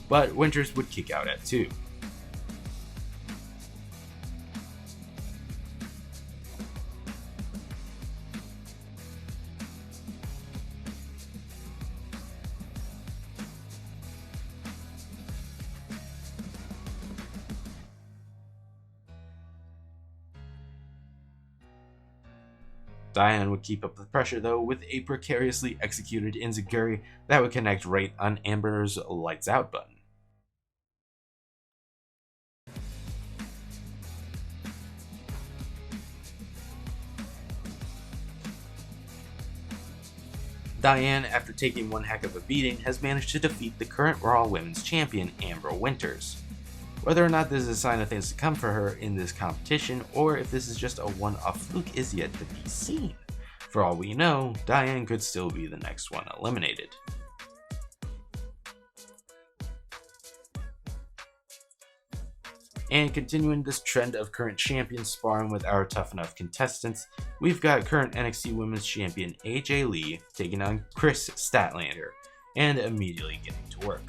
Speaker 1: But Winters would kick out at 2. Diane would keep up the pressure though with a precariously executed enziguri that would connect right on Amber's lights out button. Diane, after taking one heck of a beating, has managed to defeat the current Raw Women's Champion, Amber Winters. Whether or not this is a sign of things to come for her in this competition, or if this is just a one-off fluke is yet to be seen. For all we know, Diane could still be the next one eliminated. And continuing this trend of current champions sparring with our Tough Enough contestants, we've got current NXT Women's Champion AJ Lee taking on Chris Statlander, and immediately getting to work.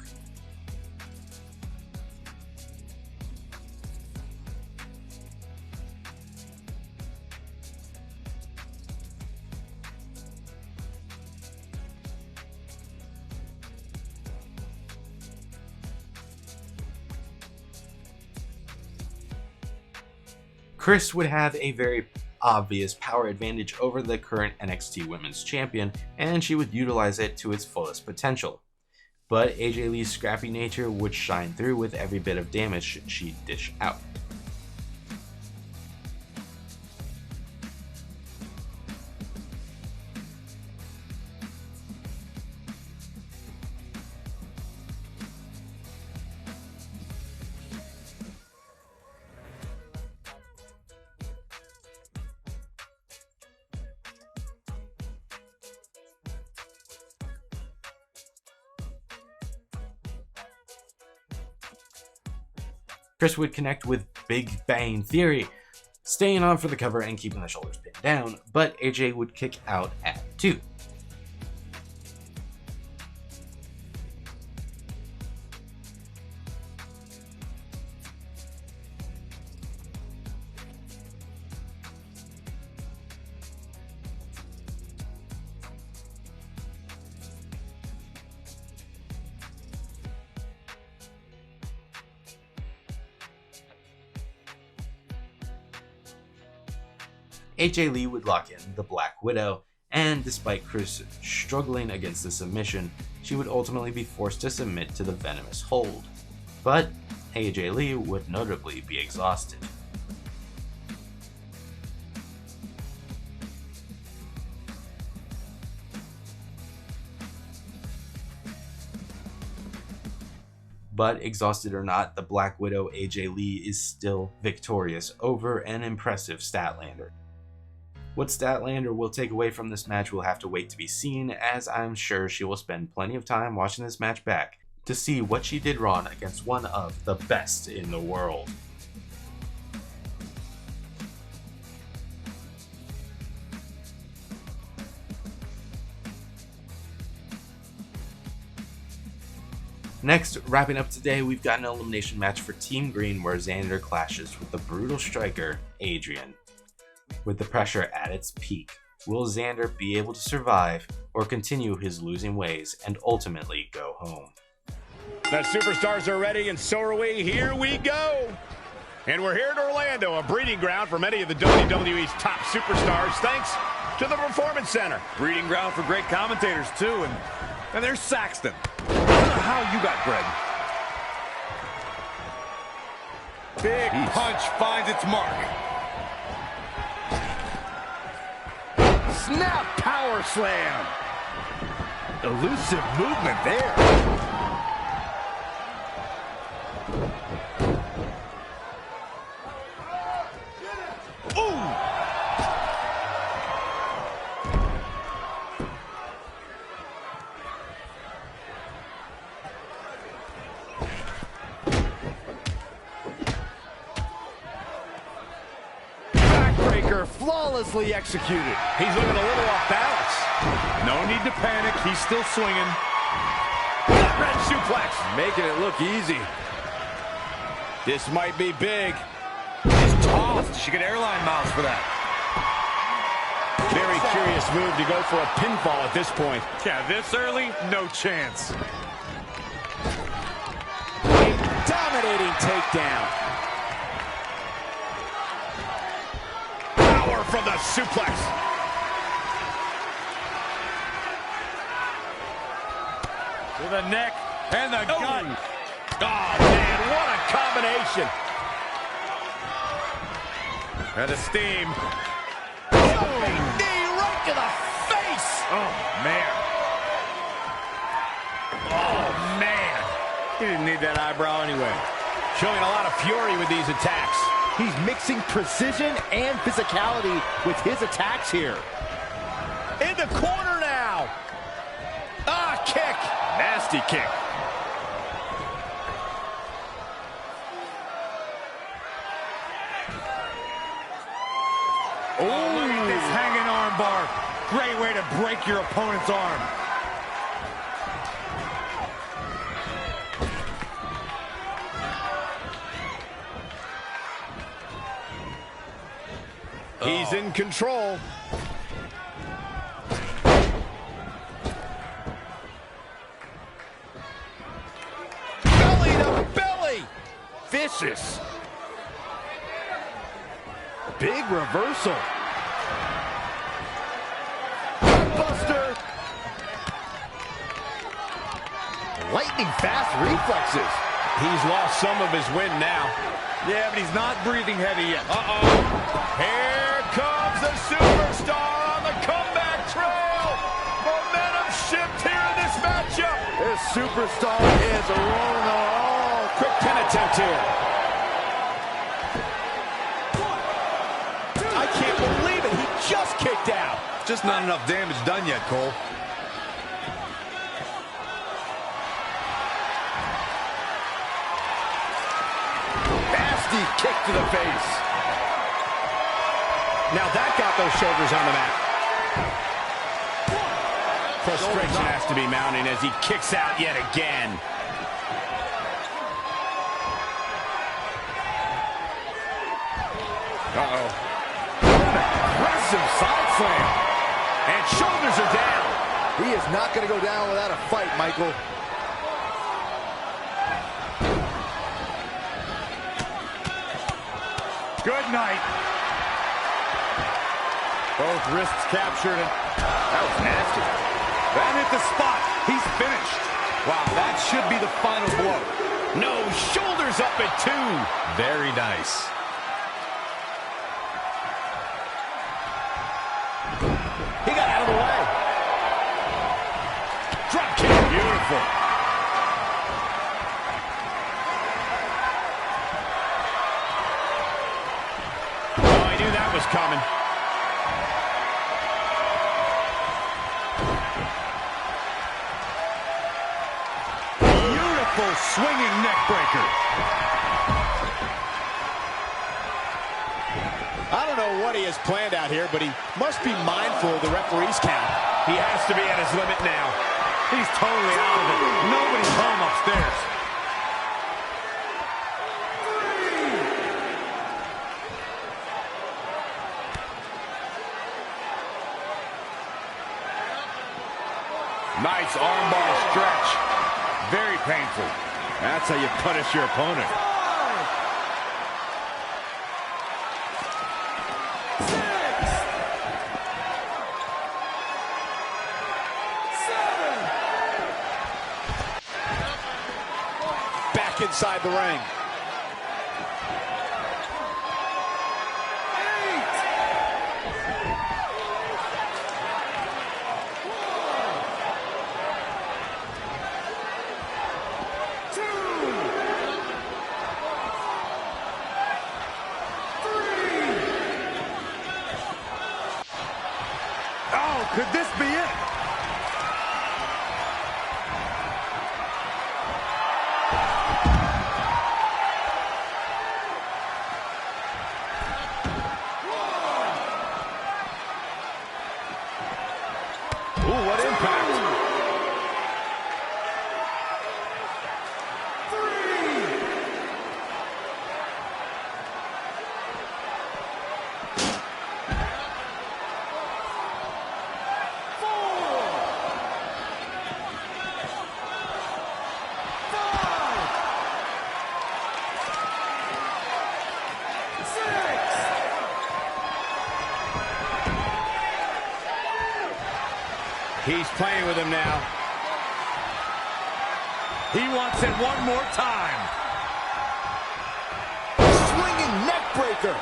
Speaker 1: Chris would have a very obvious power advantage over the current NXT Women's Champion, and she would utilize it to its fullest potential. But AJ Lee's scrappy nature would shine through with every bit of damage she'd dish out. Chris would connect with Big Bang Theory, staying on for the cover and keeping the shoulders pinned down, but AJ would kick out at 2. AJ Lee would lock in the Black Widow, and despite Chris struggling against the submission, she would ultimately be forced to submit to the venomous hold. But AJ Lee would notably be exhausted. But exhausted or not, the Black Widow AJ Lee is still victorious over an impressive Statlander. What Statlander will take away from this match will have to wait to be seen, as I'm sure she will spend plenty of time watching this match back to see what she did wrong against one of the best in the world. Next, wrapping up today, we've got an elimination match for Team Green where Xander clashes with the brutal striker, Adrian. With the pressure at its peak, will Xander be able to survive or continue his losing ways and ultimately go home?
Speaker 4: The superstars are ready, and so are we. Here we go. And we're here in Orlando, a breeding ground for many of the WWE's top superstars, thanks to the Performance Center.
Speaker 7: Breeding ground for great commentators, too. And there's Saxton. How you got Greg? Big punch finds its mark. Snap power slam. Elusive movement there. Flawlessly executed.
Speaker 4: He's looking a little off balance.
Speaker 7: No need to panic. He's still swinging.
Speaker 4: Red suplex.
Speaker 7: Making it look easy.
Speaker 4: This might be big.
Speaker 7: He's tossed. She get airline miles for that.
Speaker 4: Very curious move to go for a pinfall at this point.
Speaker 7: Yeah, this early, no chance.
Speaker 4: A dominating takedown. From the suplex.
Speaker 7: To the neck and the gut.
Speaker 4: Oh, man, what a combination.
Speaker 7: And a steam.
Speaker 4: Big knee right to the face.
Speaker 7: Oh, man.
Speaker 4: Oh, man.
Speaker 7: He didn't need that eyebrow anyway.
Speaker 4: Showing a lot of fury with these attacks.
Speaker 5: He's mixing precision and physicality with his attacks here.
Speaker 4: In the corner now. Ah, kick.
Speaker 7: Nasty kick. Oh, look at this hanging arm bar. Great way to break your opponent's arm.
Speaker 4: He's in control. Belly to belly.
Speaker 5: Vicious. Big reversal. Buster. Lightning fast reflexes.
Speaker 4: He's lost some of his wind now.
Speaker 7: Yeah, but he's not breathing heavy yet.
Speaker 4: Here comes the superstar on the comeback trail. Momentum shift here in this matchup.
Speaker 5: This superstar is rolling on.
Speaker 4: Quick pin attempt here. I can't believe it. He just kicked out.
Speaker 7: Just not enough damage done yet, Cole.
Speaker 5: Nasty kick to the face.
Speaker 4: Now that got those shoulders on the mat. Frustration has to be mounting as he kicks out yet again.
Speaker 5: Aggressive side slam.
Speaker 4: And shoulders are down.
Speaker 5: He is not going to go down without a fight, Michael.
Speaker 7: Good night. Both wrists captured, and that was nasty. That hit the spot. He's finished. Wow, that should be the final blow.
Speaker 4: No, shoulders up at 2.
Speaker 7: Very nice.
Speaker 3: He got out of the way.
Speaker 4: Drop kick.
Speaker 7: Beautiful.
Speaker 4: Oh, I knew that was coming.
Speaker 7: Beautiful swinging neck breaker.
Speaker 3: I don't know what he has planned out here, but he must be mindful of the referee's count.
Speaker 4: He has to be at his limit now.
Speaker 7: He's totally out of it. Nobody's home upstairs. Nice armbar stretch. Very painful. That's how you punish your opponent.
Speaker 3: Back inside the ring.
Speaker 7: Oh, could this be it? Ooh, what impact.
Speaker 4: He's playing with him now.
Speaker 7: He wants it one more time.
Speaker 3: Swinging neck breaker.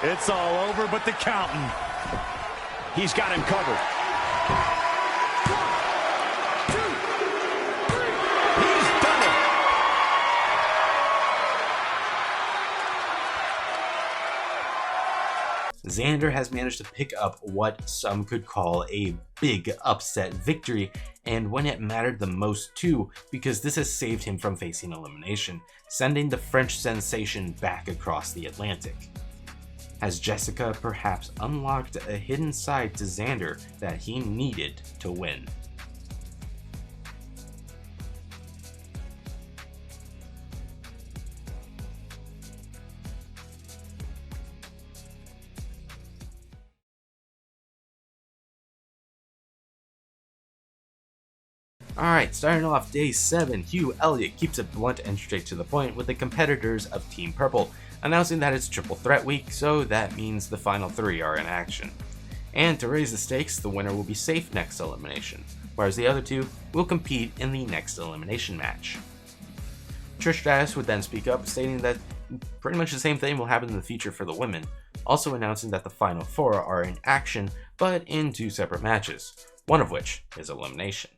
Speaker 7: It's all over but the counting.
Speaker 3: He's got him covered. He's done it.
Speaker 1: Xander has managed to pick up what some could call a big upset victory, and when it mattered the most too, because this has saved him from facing elimination, sending the French sensation back across the Atlantic. Has Jessica perhaps unlocked a hidden side to Xander that he needed to win? Alright, starting off day 7, Hugh Elliott keeps it blunt and straight to the point with the competitors of Team Purple, announcing that it's Triple Threat Week, so that means the final 3 are in action. And to raise the stakes, the winner will be safe next elimination, whereas the other 2 will compete in the next elimination match. Trish Stratus would then speak up, stating that pretty much the same thing will happen in the future for the women, also announcing that the final 4 are in action, but in 2 separate matches, one of which is elimination.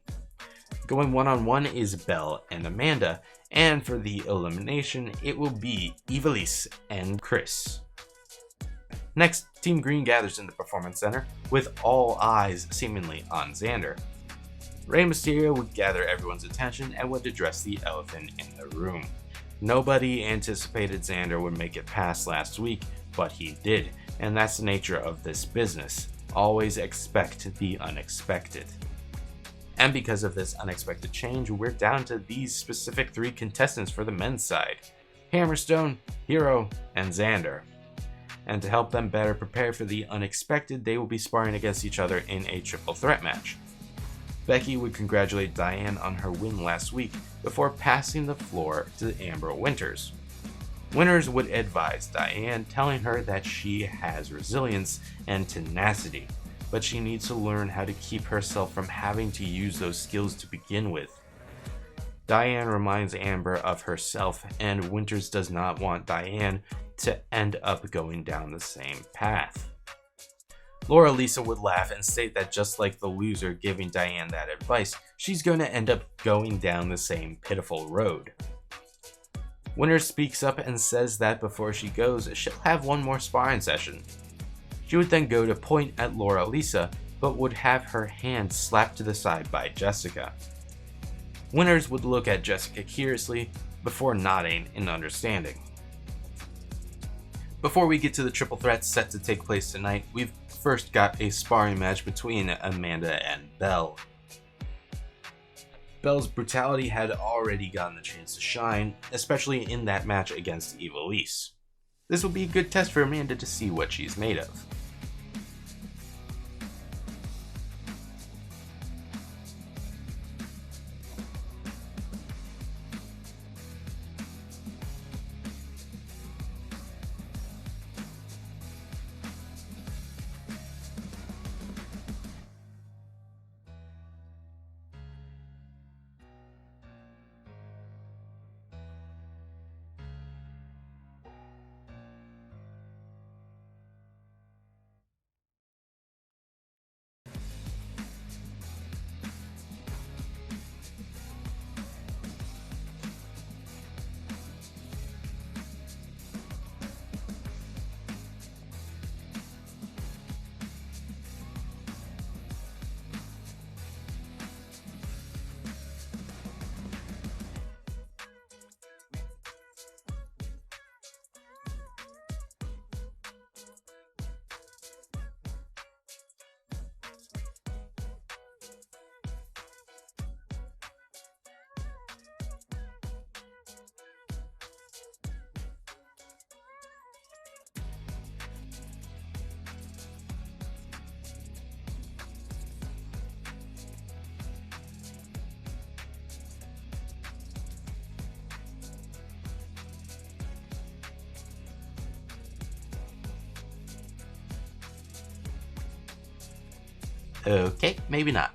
Speaker 1: Going one-on-one is Belle and Amanda, and for the elimination, it will be Ivelisse and Chris. Next, Team Green gathers in the Performance Center, with all eyes seemingly on Xander. Rey Mysterio would gather everyone's attention and would address the elephant in the room. Nobody anticipated Xander would make it past last week, but he did, and that's the nature of this business. Always expect the unexpected. And because of this unexpected change, we're down to these specific 3 contestants for the men's side: Hammerstone, Hero, and Xander. And to help them better prepare for the unexpected, they will be sparring against each other in a triple threat match. Becky would congratulate Diane on her win last week before passing the floor to Amber Winters. Winters would advise Diane, telling her that she has resilience and tenacity, but she needs to learn how to keep herself from having to use those skills to begin with. Diane reminds Amber of herself, and Winters does not want Diane to end up going down the same path. Laura Lisa would laugh and state that just like the loser giving Diane that advice, she's going to end up going down the same pitiful road. Winters speaks up and says that before she goes, she'll have one more sparring session. She would then go to point at Laura Lisa, but would have her hand slapped to the side by Jessica. Winters would look at Jessica curiously before nodding in understanding. Before we get to the triple threat set to take place tonight, we've first got a sparring match between Amanda and Belle. Belle's brutality had already gotten the chance to shine, especially in that match against Ivelisse. This will be a good test for Amanda to see what she's made of. Okay, maybe not.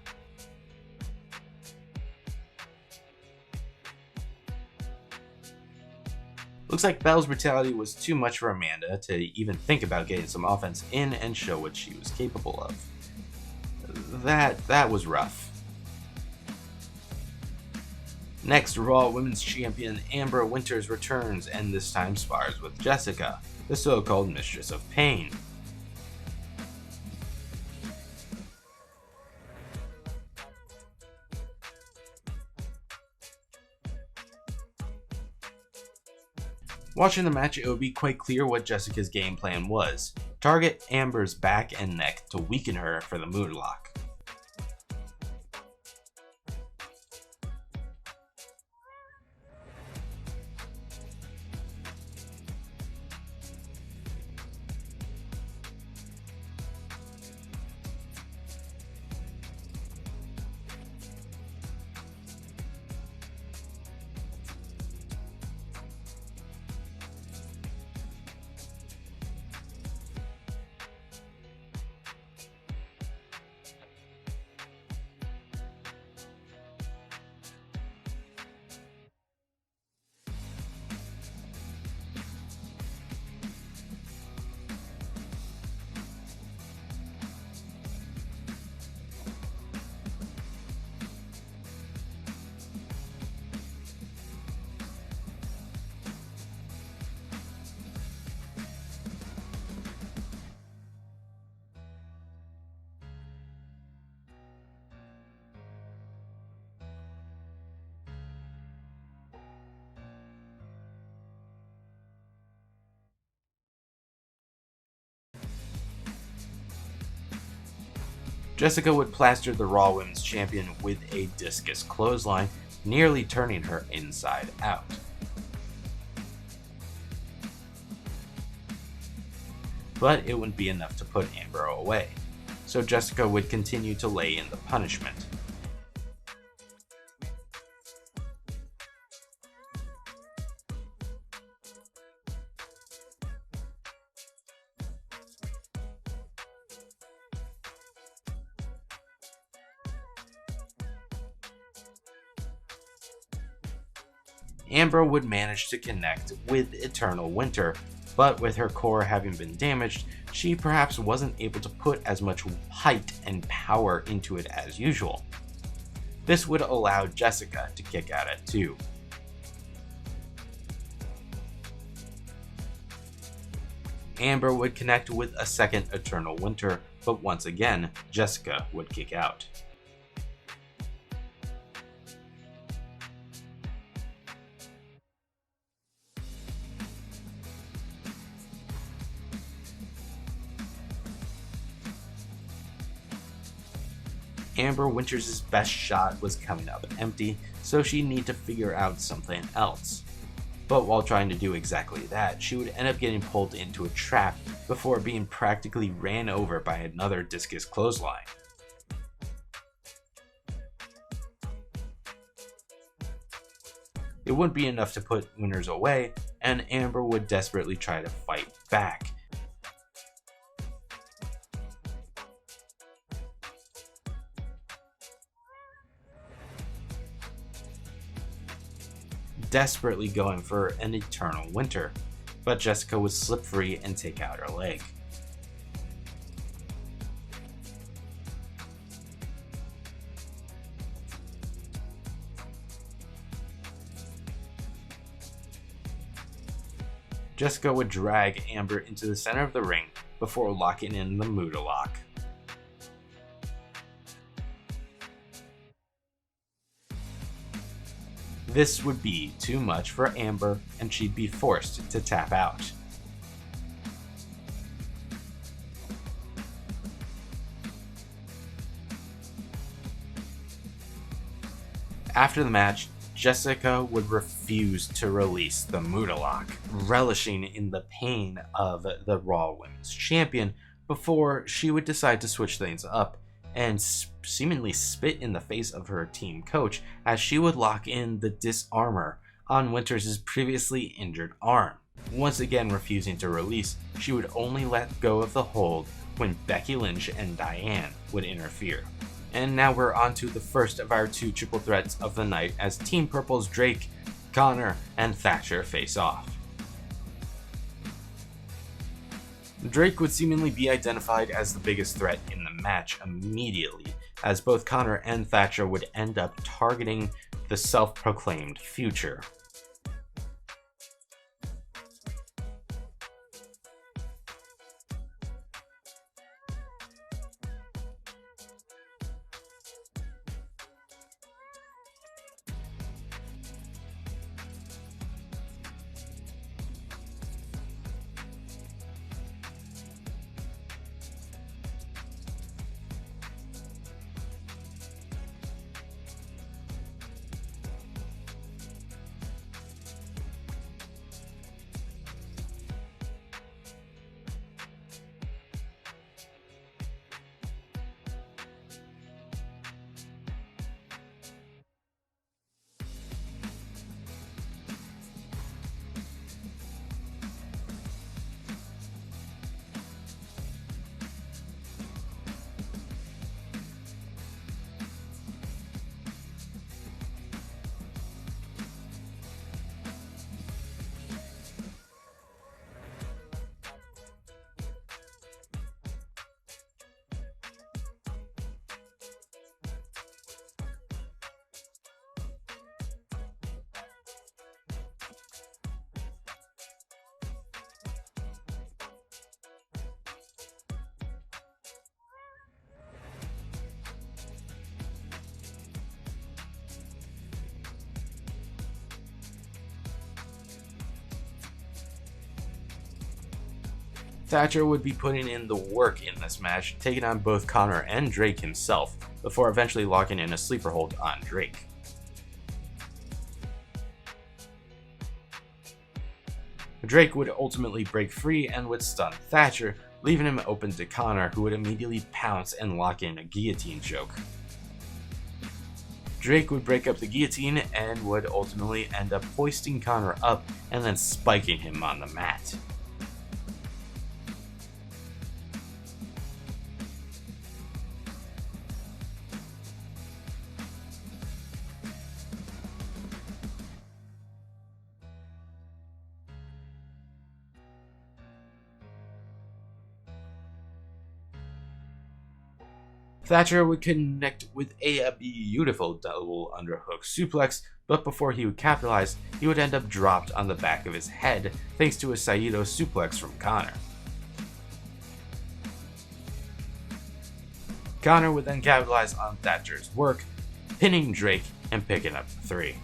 Speaker 1: Looks like Belle's brutality was too much for Amanda to even think about getting some offense in and show what she was capable of. That was rough. Next, Raw Women's Champion Amber Winters returns and this time spars with Jessica, the so-called Mistress of Pain. Watching the match, it would be quite clear what Jessica's game plan was. Target Amber's back and neck to weaken her for the moonlock. Jessica would plaster the Raw Women's Champion with a discus clothesline, nearly turning her inside out. But it wouldn't be enough to put Amber away, so Jessica would continue to lay in the punishment. Amber would manage to connect with Eternal Winter, but with her core having been damaged, she perhaps wasn't able to put as much height and power into it as usual. This would allow Jessica to kick out at 2. Amber would connect with a second Eternal Winter, but once again, Jessica would kick out. Amber Winters' best shot was coming up empty, so she'd need to figure out something else. But while trying to do exactly that, she would end up getting pulled into a trap before being practically ran over by another discus clothesline. It wouldn't be enough to put Winters away, and Amber would desperately try to fight back. Desperately going for an Eternal Winter, but Jessica would slip free and take out her leg. Jessica would drag Amber into the center of the ring before locking in the Muda Lock. This would be too much for Amber, and she'd be forced to tap out. After the match, Jessica would refuse to release the Muda Lock, relishing in the pain of the Raw Women's Champion, before she would decide to switch things up and seemingly spit in the face of her team coach as she would lock in the Disarmor on Winters' previously injured arm. Once again refusing to release, she would only let go of the hold when Becky Lynch and Diane would interfere. And now we're on to the first of our 2 triple threats of the night as Team Purple's Drake, Connor, and Thatcher face off. Drake would seemingly be identified as the biggest threat in the match immediately, as both Connor and Thatcher would end up targeting the self-proclaimed future. Thatcher would be putting in the work in this match, taking on both Connor and Drake himself, before eventually locking in a sleeper hold on Drake. Drake would ultimately break free and would stun Thatcher, leaving him open to Connor, who would immediately pounce and lock in a guillotine choke. Drake would break up the guillotine and would ultimately end up hoisting Connor up and then spiking him on the mat. Thatcher would connect with a beautiful double underhook suplex, but before he would capitalize, he would end up dropped on the back of his head thanks to a Saito suplex from Connor. Connor would then capitalize on Thatcher's work, pinning Drake and picking up the 3.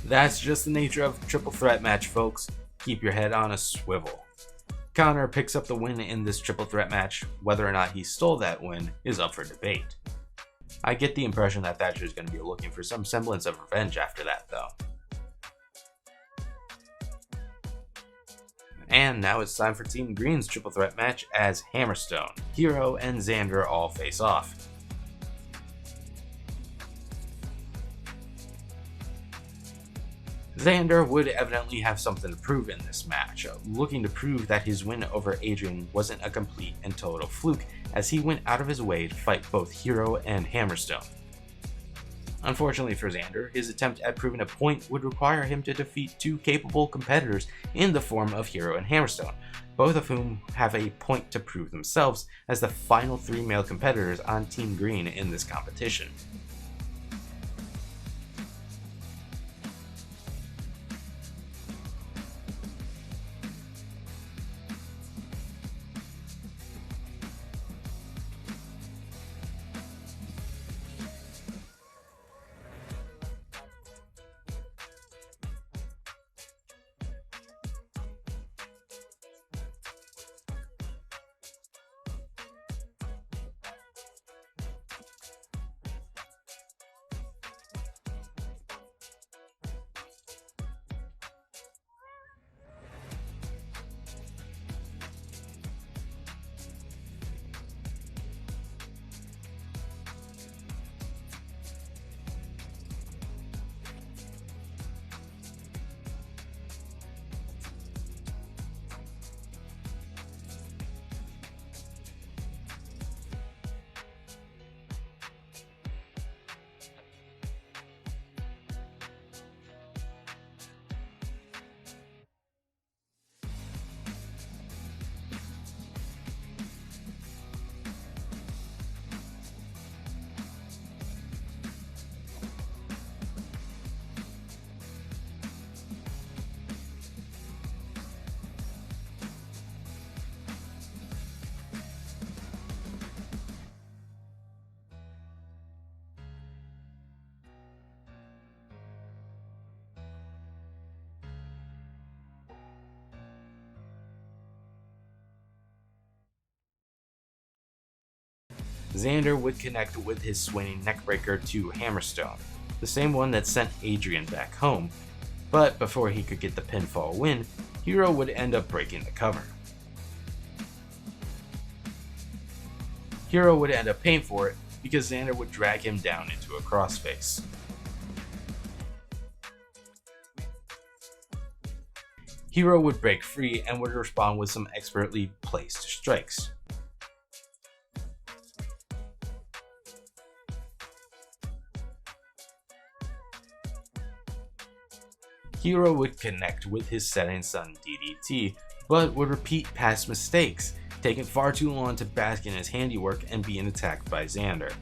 Speaker 1: That's just the nature of a triple threat match, folks. Keep your head on a swivel. Connor picks up the win in this triple threat match. Whether or not he stole that win is up for debate. I get the impression that Thatcher is going to be looking for some semblance of revenge after that, though. And now it's time for Team Green's triple threat match as Hammerstone, Hero, and Xander all face off. Xander would evidently have something to prove in this match, looking to prove that his win over Adrian wasn't a complete and total fluke, as he went out of his way to fight both Hero and Hammerstone. Unfortunately for Xander, his attempt at proving a point would require him to defeat 2 capable competitors in the form of Hero and Hammerstone, both of whom have a point to prove themselves as the final 3 male competitors on Team Green in this competition. Xander would connect with his swinging neckbreaker to Hammerstone, the same one that sent Adrian back home, but before he could get the pinfall win, Hero would end up breaking the cover. Hero would end up paying for it because Xander would drag him down into a crossface. Hero would break free and would respond with some expertly placed strikes. Hero would connect with his setting sun DDT, but would repeat past mistakes, taking far too long to bask in his handiwork and being attacked by Xander.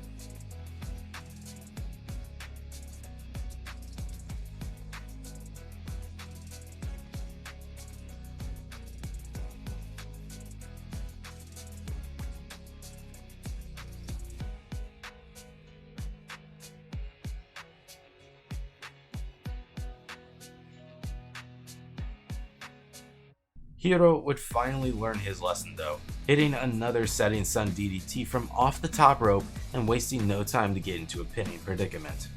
Speaker 1: Hero would finally learn his lesson though, hitting another setting sun DDT from off the top rope and wasting no time to get into a pinning predicament.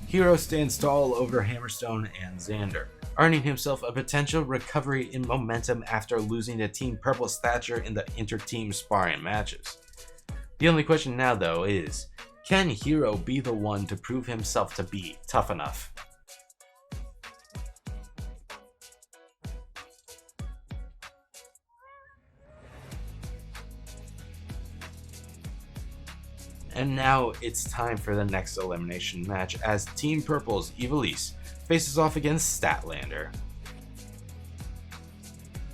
Speaker 1: Hero stands tall over Hammerstone and Xander, earning himself a potential recovery in momentum after losing to Team Purple's Thatcher in the inter-team sparring matches. The only question now though is, can Hero be the one to prove himself to be tough enough? And now it's time for the next elimination match as Team Purple's Ivelisse faces off against Statlander,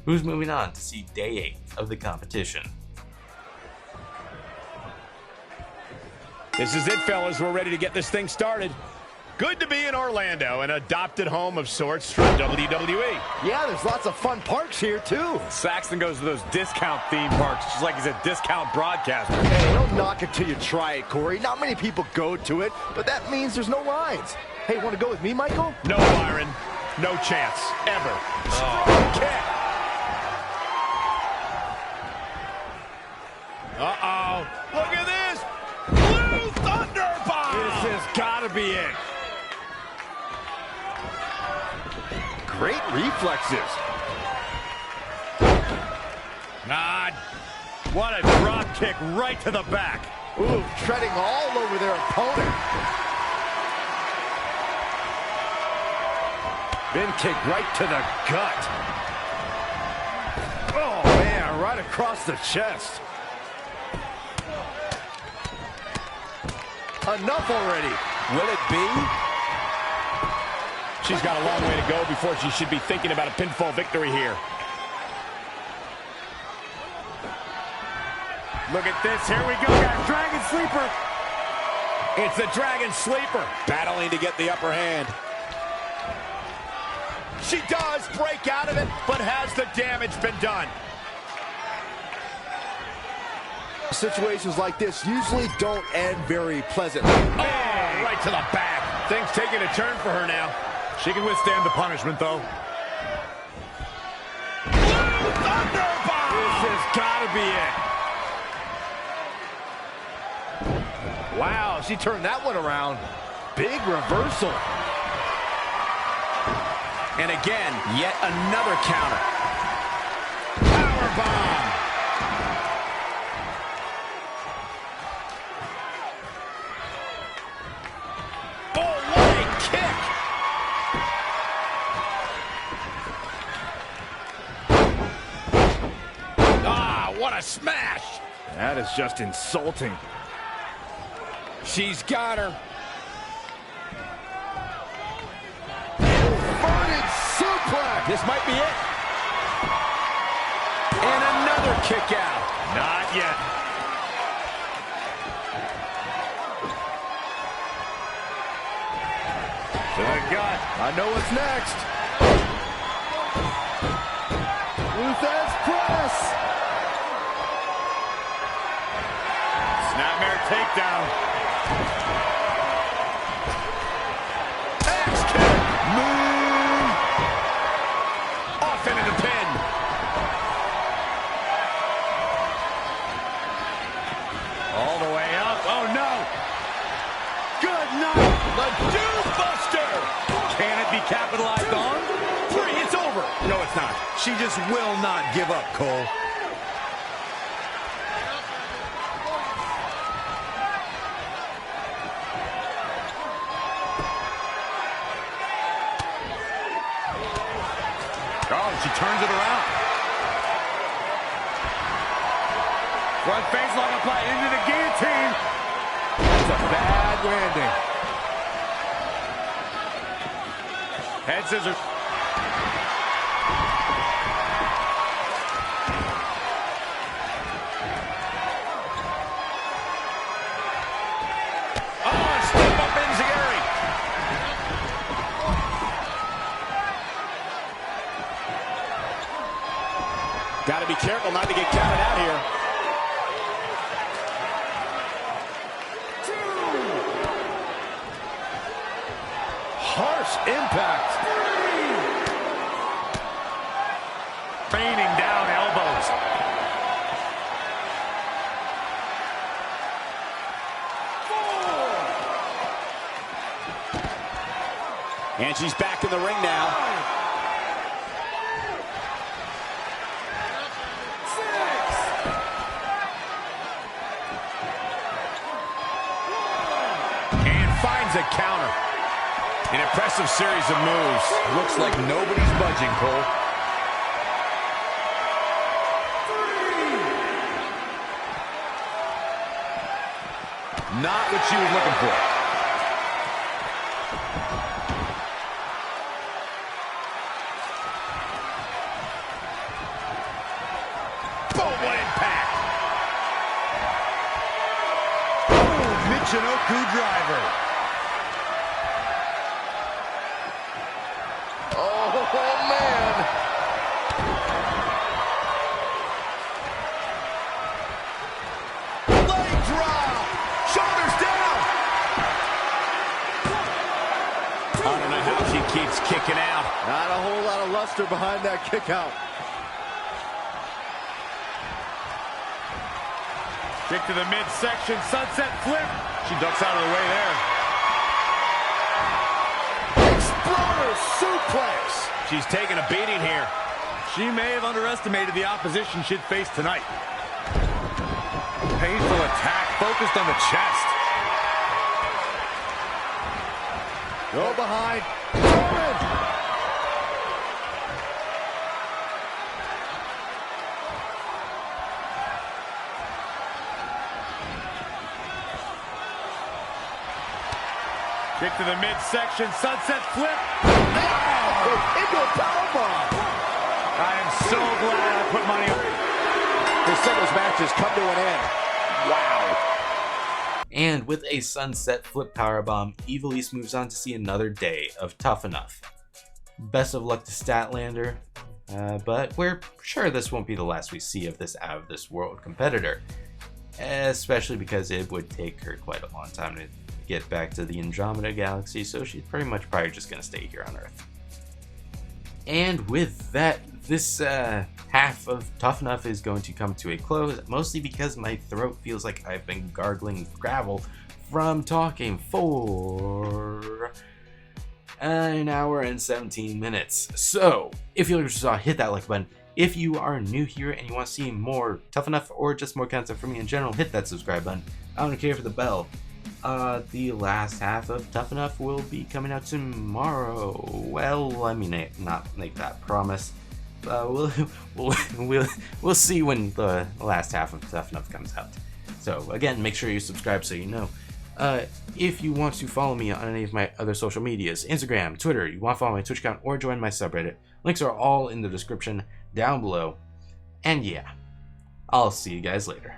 Speaker 1: who's moving on to see Day 8 of the competition.
Speaker 4: This is it, fellas. We're ready to get this thing started. Good to be in Orlando, an adopted home of sorts for WWE.
Speaker 5: Yeah, there's lots of fun parks here, too.
Speaker 7: Saxton goes to those discount theme parks just like he's a discount broadcaster.
Speaker 5: Hey, don't knock it till you try it, Corey. Not many people go to it, but that means there's no lines. Hey, want to go with me, Michael?
Speaker 4: No, Byron. No chance. Ever. Strong kick. Uh-oh. Look at this. Blue Thunder Bomb.
Speaker 7: This has got to be it.
Speaker 5: Great reflexes.
Speaker 7: God, what a drop kick right to the back.
Speaker 5: Ooh, treading all over their opponent. Bin kick right to the gut. Oh, man, right across the chest. Enough already. Will it be?
Speaker 4: She's got a long way to go before she should be thinking about a pinfall victory here.
Speaker 7: Look at this. Here we go, guys. Dragon Sleeper.
Speaker 4: It's the Dragon Sleeper.
Speaker 3: Battling to get the upper hand.
Speaker 4: She does break out of it, but has the damage been done?
Speaker 5: Situations like this usually don't end very pleasantly.
Speaker 4: Oh, right to the back. Things taking a turn for her now.
Speaker 7: She can withstand the punishment, though.
Speaker 4: Blue Thunder Bomb!
Speaker 7: This has got to be it.
Speaker 5: Wow, she turned that one around. Big reversal.
Speaker 3: And again, yet another counter.
Speaker 4: Power bomb. Oh, what a kick! Ah, what a smash!
Speaker 5: That is just insulting.
Speaker 3: She's got her.
Speaker 5: Inverted suplex.
Speaker 3: This might be it. And another kick out.
Speaker 7: Not yet.
Speaker 5: To the gut. I know what's next. Luthez press.
Speaker 7: Snapmare takedown.
Speaker 4: Axe kick! Move! Off into the pin.
Speaker 7: All the way up. Oh, no. Good night.
Speaker 4: The Deuce Buster!
Speaker 7: Can it be capitalized on?
Speaker 4: 3, it's over.
Speaker 3: No, it's not. She just will not give up, Cole.
Speaker 7: Oh, she turns it around. Front face lock applied into the guillotine.
Speaker 5: That's a bad landing.
Speaker 7: Head scissors.
Speaker 4: Oh, step up Enziguri. Got to be careful not to get counted out here.
Speaker 5: Harsh impact.
Speaker 7: Raining down elbows.
Speaker 3: And she's back in the ring now.
Speaker 4: And finds a counter. An impressive series of moves.
Speaker 3: Looks like nobody's budging, Cole.
Speaker 7: Not what she was looking for. Boom, what impact. Oh, Michinoku driver.
Speaker 5: Oh, man.
Speaker 7: Leg drop. Shoulders down.
Speaker 4: I don't know how she keeps kicking out.
Speaker 5: Not a whole lot of luster behind that kick out.
Speaker 4: Kick to the midsection, sunset flip. She ducks out of the way there.
Speaker 5: Exploder suplex.
Speaker 4: She's taking a beating here.
Speaker 7: She may have underestimated the opposition she'd face tonight. Painful attack focused on the chest.
Speaker 5: Go behind. Roman.
Speaker 4: Kick to the midsection, sunset flip.
Speaker 5: Oh, into a powerbomb.
Speaker 4: I am so glad I put money on.
Speaker 3: The singles match has come to an end. Wow.
Speaker 1: And with a sunset flip powerbomb, Evilise moves on to see another day of Tough Enough. Best of luck to Statlander, but we're sure this won't be the last we see of this out-of-this-world competitor, especially because it would take her quite a long time to get back to the Andromeda Galaxy, so she's pretty much probably just going to stay here on Earth. And with that, this half of Tough Enough is going to come to a close, mostly because my throat feels like I've been gargling gravel from talking for an hour and 17 minutes. So, if you saw, hit that like button. If you are new here and you want to see more Tough Enough or just more content from me in general, hit that subscribe button. I don't care for the bell. The last half of Tough Enough will be coming out tomorrow. Well, let me not make that promise. We'll see when the last half of Tough Enough comes out. So again, make sure you subscribe so you know. If you want to follow me on any of my other social medias, Instagram, Twitter, you want to follow my Twitch account or join my subreddit, links are all in the description down below. And yeah, I'll see you guys later.